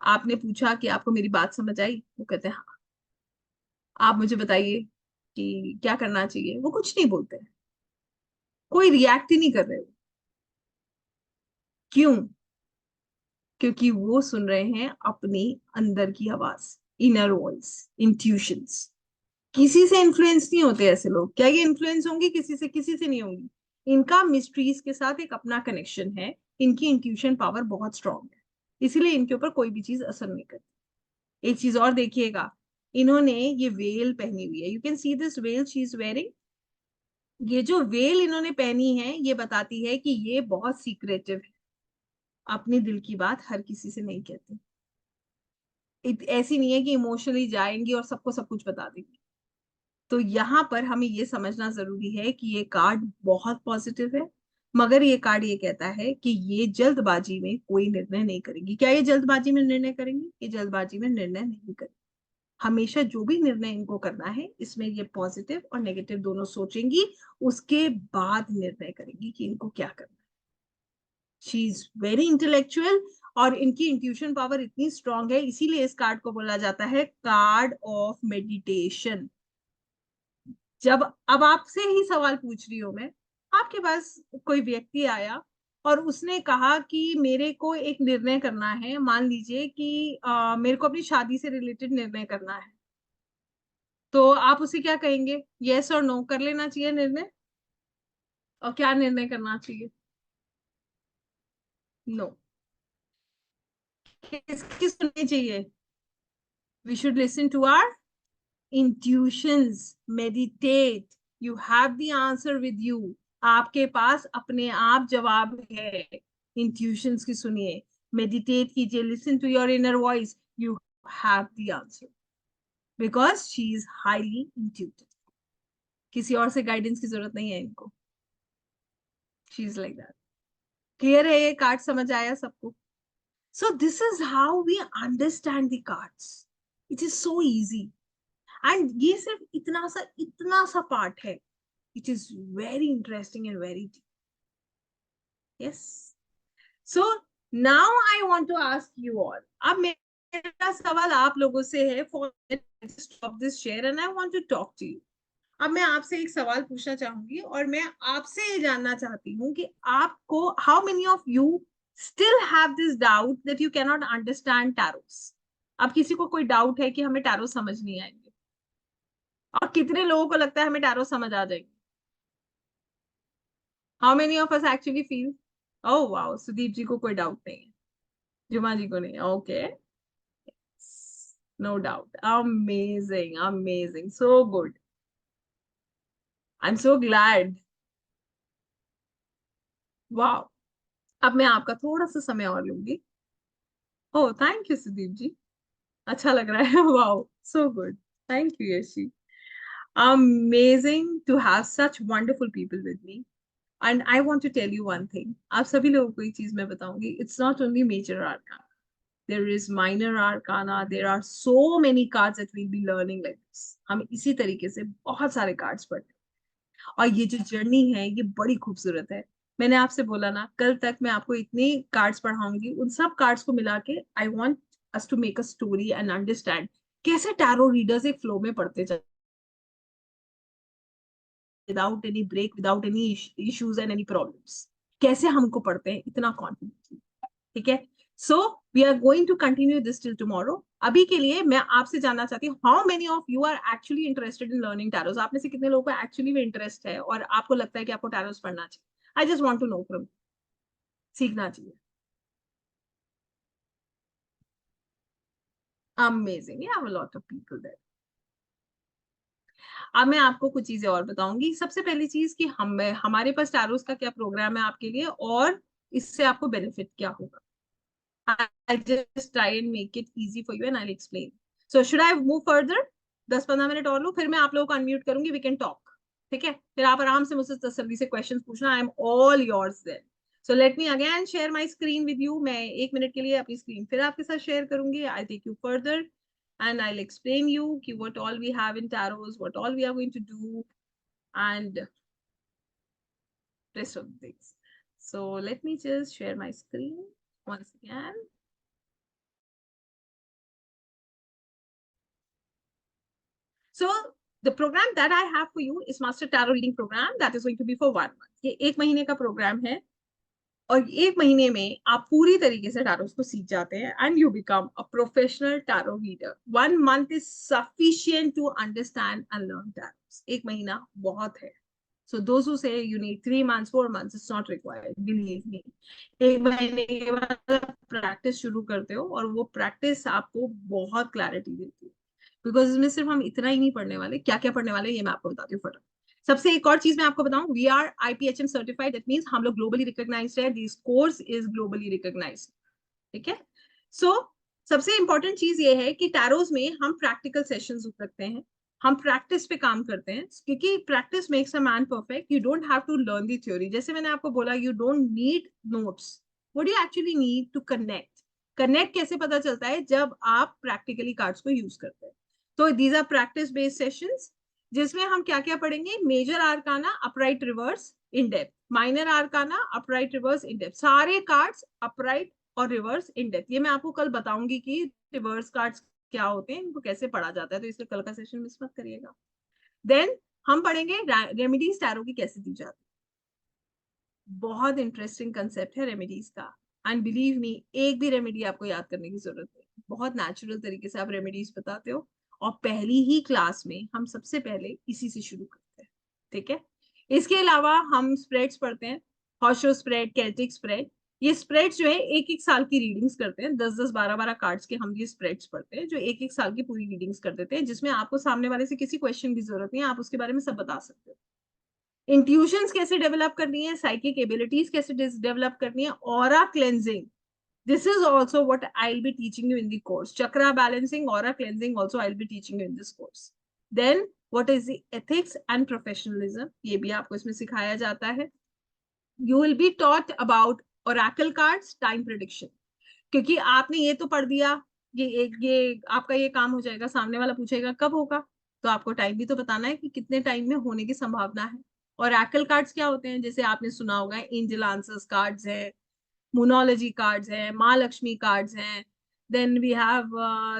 आपने पूछा कि आपको मेरी बात समझ आई? वो कहते हैं हाँ. आप मुझे बताइए कि क्या करना चाहिए? वो कुछ नहीं बोलते हैं, कोई रिएक्ट ही नहीं कर रहे. क्यों? क्योंकि वो सुन रहे हैं अपनी अंदर की आवाज, इनर वॉइस, इंट्यूशंस. किसी से इन्फ्लुएंस नहीं होते ऐसे लोग. क्या ये इन्फ्लुएंस होंगे किसी से? किसी से नहीं होंगी. इनका मिस्ट्रीज के साथ एक अपना कनेक्शन है. इनकी इंट्यूशन पावर बहुत स्ट्रांग है, इसीलिए इनके ऊपर कोई भी चीज असर नहीं करती. एक चीज और देखिएगा, इन्होंने ये वेल पहनी हुई है. You can see this well she is wearing. ये जो वेल इन्होंने पहनी है, ये बताती है कि ये बहुत सीक्रेटिव है, अपने दिल की बात हर किसी से नहीं कहती. ऐसी नहीं है कि इमोशनली जाएंगी और सबको सब कुछ बता देंगी. तो यहाँ पर हमें ये समझना जरूरी है कि ये कार्ड बहुत पॉजिटिव है, मगर ये कार्ड ये कहता है कि ये जल्दबाजी में कोई निर्णय नहीं करेंगी. क्या ये जल्दबाजी में निर्णय करेंगी? ये जल्दबाजी में निर्णय नहीं करेंगी. हमेशा जो भी निर्णय इनको करना है इसमें ये पॉजिटिव और नेगेटिव दोनों सोचेंगी, उसके बाद निर्णय करेंगी कि इनको क्या करना है। शी इज वेरी इंटेलेक्चुअल और इनकी इंट्यूशन पावर इतनी स्ट्रांग है, इसीलिए इस कार्ड को बोला जाता है कार्ड ऑफ मेडिटेशन। जब अब आपसे ही सवाल पूछ रही हूं मैं, आपके पास कोई व्यक्ति आया और उसने कहा कि मेरे को एक निर्णय करना है, मान लीजिए कि मेरे को अपनी शादी से रिलेटेड निर्णय करना है, तो आप उसे क्या कहेंगे? यस और नो कर लेना चाहिए निर्णय? और क्या निर्णय करना चाहिए? नो। किसकी सुननी चाहिए? We should listen to our intuitions, meditate, you have the answer with you, आपके पास अपने आप जवाब है। intuitions की सुनिए, meditate कीजिए, listen to your inner voice, you have the answer because she is highly intuitive। किसी और से गाइडेंस की जरूरत नहीं है इनको, she is like that। Clear है? ये कार्ड समझ आया सबको? so this is how we understand the cards, it is so easy। And ये सिर्फ इतना सा पार्ट है, it is very interesting and very deep. Yes, so now I want to ask you all, अब मेरा सवाल आप लोगों से है, for stop this share and I want to talk to you. अब मैं आपसे एक सवाल पूछना चाहूंगी और मैं आपसे ये जानना चाहती हूँ कि आपको, how many of you still have this doubt that you can not understand tarots? अब किसी को कोई डाउट है कि हमें टैरो समझ नहीं आएंगे? और कितने लोगों को लगता है हमें टैरो समझ आ जाएगी? How many of us actually feel? Oh wow, Sudeep ji को कोई डाउट नहीं है, जुमा जी को नहीं, okay, no doubt, amazing amazing, so good, I am so glad, wow. अब मैं आपका थोड़ा सा समय और लूंगी। Oh thank you Sudeep ji, अच्छा लग रहा है, wow, so good, thank you Yashi, amazing to have such wonderful people with me. And I want to tell you one thing, आप सभी लोगों को एक चीज मैं बताऊंगी, it's not only major arcana, there is minor arcana, there are so many cards that we'll be learning like this। हम इसी तरीके से बहुत सारे कार्ड्स पढ़ते हैं और ये जो जर्नी है ये बड़ी खूबसूरत है। मैंने आपसे बोला ना, कल तक मैं आपको इतने कार्ड्स पढ़ाऊंगी, उन सब कार्ड्स को मिला के I want us to make a story and understand कैसे टैरो रीडर्स एक फ्लो में पढ़ते चलते, without any break, without any issues and any problems, कैसे हमको पढ़ते हैं इतना कॉन्फिडेंटली। ठीक है, so we are going to continue this till tomorrow. अभी के लिए मैं आपसे जानना चाहती हूँ, how many of you are actually interested in learning tarots? आप में से कितने लोगों को एक्चुअली में इंटरेस्ट है और आपको लगता है कि आपको टैरोस पढ़ना चाहिए? I just want to know from, सीखना चाहिए। Amazing, you have a lot of people there. अब मैं आपको कुछ चीजें और बताऊंगी। सबसे पहली चीज कि हमारे पास टैरोस का क्या प्रोग्राम है आपके लिए और इससे आपको बेनिफिट क्या होगा। I'll just try and make it easy for you and I'll explain. So should I move further? 10-15 minute और लो, फिर मैं आप लोगों को अनम्यूट करूंगी, वी कैन टॉक। ठीक है, फिर आप आराम से मुझसे तसल्ली से क्वेश्चंस पूछना, I am all yours there. So let me again share my screen with you. मैं 1 मिनट के लिए अपनी स्क्रीन फिर आपके साथ शेयर करूंगी। I take you further and I'll explain you कि what all we have in tarots, what all we are going to do, and rest of the things. So let me just share my screen once again. So the program that I have for you is Master Tarot Reading Program that is going to be for 1 month. ये 1 महीने का प्रोग्राम है और 1 महीने में आप पूरी तरीके से टैरोस को सीख जाते हैं and you become a professional tarot reader. 1 month is sufficient to understand and learn tarots। 1 महीना बहुत है। So those who say you need 3 months, 4 months, it's not required. Believe me, 1 महीने के बाद प्रैक्टिस शुरू करते हो और वो प्रैक्टिस आपको बहुत क्लैरिटी देती है। बिकॉज इसमें सिर्फ हम इतना ही नहीं पढ़ने वाले, क्या क्या पढ़ने वाले ये मैं आपको बताती हूँ फटाफट। सबसे एक और चीज मैं आपको बताऊं, we are IPHM certified, that means हम लोग ग्लोबली रिकॉग्नाइज्ड है, this course is globally recognised. ठीक है, सो सबसे इंपॉर्टेंट चीज ये है कि टैरोस में हम प्रैक्टिकल सेशंस रखते हैं, हम प्रैक्टिस पे काम करते हैं, क्योंकि practice makes a man perfect. You don't have to learn the theory, जैसे मैंने आपको बोला, you don't need notes, what you actually need to connect. Connect कैसे पता चलता है? जब आप प्रैक्टिकली कार्ड्स को यूज करते हैं। तो these are practice based sessions, जिसमें हम क्या क्या पढ़ेंगे? Major arcana, upright reverse, in depth, minor arcana, upright reverse, in depth, सारे कार्ड्स अपराइट और रिवर्स इन डेप्थ। ये मैं आपको कल बताऊंगी कि रिवर्स कार्ड्स क्या होते हैं, इनको कैसे पढ़ा जाता है, तो इसलिए कल का सेशन मिस मत करिएगा। देन हम पढ़ेंगे रेमेडीज टैरो की कैसे दी जाती है। बहुत इंटरेस्टिंग कंसेप्ट है रेमेडीज का, एंड बिलीव मी, एक भी रेमेडी आपको याद करने की जरूरत नहीं, बहुत नेचुरल तरीके से आप रेमेडीज बताते हो, और पहली ही क्लास में हम सबसे पहले इसी से शुरू करते हैं, ठीक है? इसके अलावा हम स्प्रेड्स पढ़ते हैं, हॉशो स्प्रेड, केल्टिक स्प्रेड। ये स्प्रेड्स जो है एक एक साल की रीडिंग्स करते हैं, 10 10 12 12 कार्ड्स के हम ये स्प्रेड्स पढ़ते हैं, जो एक एक साल की पूरी रीडिंग्स कर देते हैं, जिसमें आपको सामने वाले से किसी क्वेश्चन की जरूरत नहीं है, आप उसके बारे में सब बता सकते हो। इंट्यूशंस कैसे डेवलप करनी है, साइकिक एबिलिटीज कैसे डेवलप करनी है, aura cleansing, this is also what I'll be teaching you in the course. Chakra balancing, aura cleansing also I'll be teaching you in this course. Then what is the ethics and professionalism, ये भी आपको इसमें सिखाया जाता है। You will be taught about oracle cards, time prediction, क्योंकि आपने ये तो पढ़ दिया, ये आपका ये काम हो जाएगा, सामने वाला पूछेगा कब होगा, तो आपको टाइम भी तो बताना है कि कितने टाइम में होने की संभावना है। और oracle कार्ड्स क्या होते हैं? जैसे आपने सुना होगा, एंजल आंसर्स कार्ड्स है, मोनोलॉजी कार्ड्स हैं, माँ लक्ष्मी कार्ड्स हैं, then we have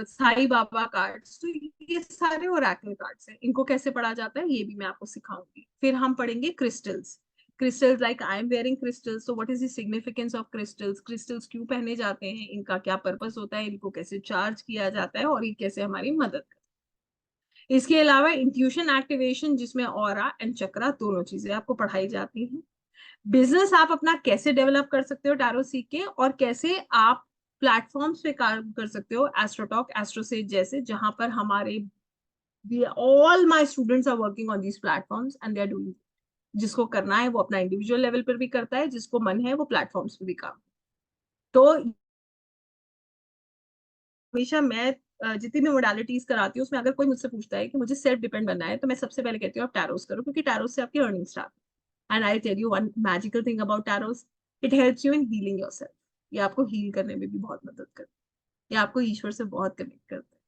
Sai Baba cards. तो ये सारे ओरेकल कार्ड्स हैं, इनको कैसे पढ़ा जाता है ये भी मैं आपको सिखाऊंगी। फिर हम पढ़ेंगे crystals, crystals like I am wearing crystals, तो what is the significance of crystals, crystals क्यों पहने जाते हैं, इनका क्या पर्पस होता है, इनको कैसे चार्ज किया जाता है, और ये कैसे हमारी मदद करते हैं। इसके अलावा इंट्यूशन एक्टिवेशन, जिसमें ऑरा एंड चक्रा दोनों चीजें आपको पढ़ाई जाती हैं। बिजनेस आप अपना कैसे डेवलप कर सकते हो टैरो सीख के, और कैसे आप प्लेटफॉर्म्स पे काम कर सकते हो, एस्ट्रोटॉक, एस्ट्रोसेज जैसे, जहां पर हमारे all my students are working on these platforms and they are doing. जिसको करना है वो अपना इंडिविजुअल लेवल पर भी करता है, जिसको मन है वो प्लेटफॉर्म्स पे भी काम। तो हमेशा मैं जितनी भी मोडालिटीज कराती हूँ उसमें अगर कोई मुझसे पूछता है कि मुझे सेल्फ डिपेंड बनना है, तो मैं सबसे पहले कहती हूँ आप टैरोस करो, क्योंकि टैरोस से आपकी earning start. And I tell you one magical thing about tarots, it helps you in healing yourself. ये आपको हील करने में भी बहुत मदद करता है, ये आपको ईश्वर से बहुत कनेक्ट करता है,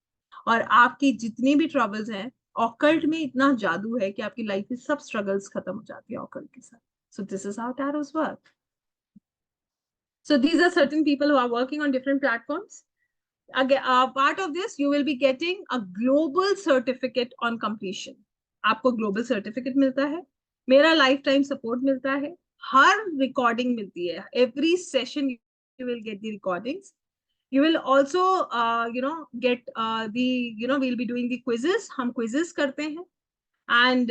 और आपकी जितनी भी ट्रबल्स हैं, ऑकल्ट में इतना जादू है कि आपकी लाइफ की सब स्ट्रगल्स खत्म हो जाती है ऑकल्ट के साथ। So this is how tarots work. So these are certain people who are working on different platforms. Again, part of this you will be getting a global certificate on completion. आपको global certificate मिलता है, मेरा lifetime support मिलता है, हर recording मिलती है, every session you will get the recordings. You will also get the we'll be doing the quizzes, हम quizzes करते हैं, and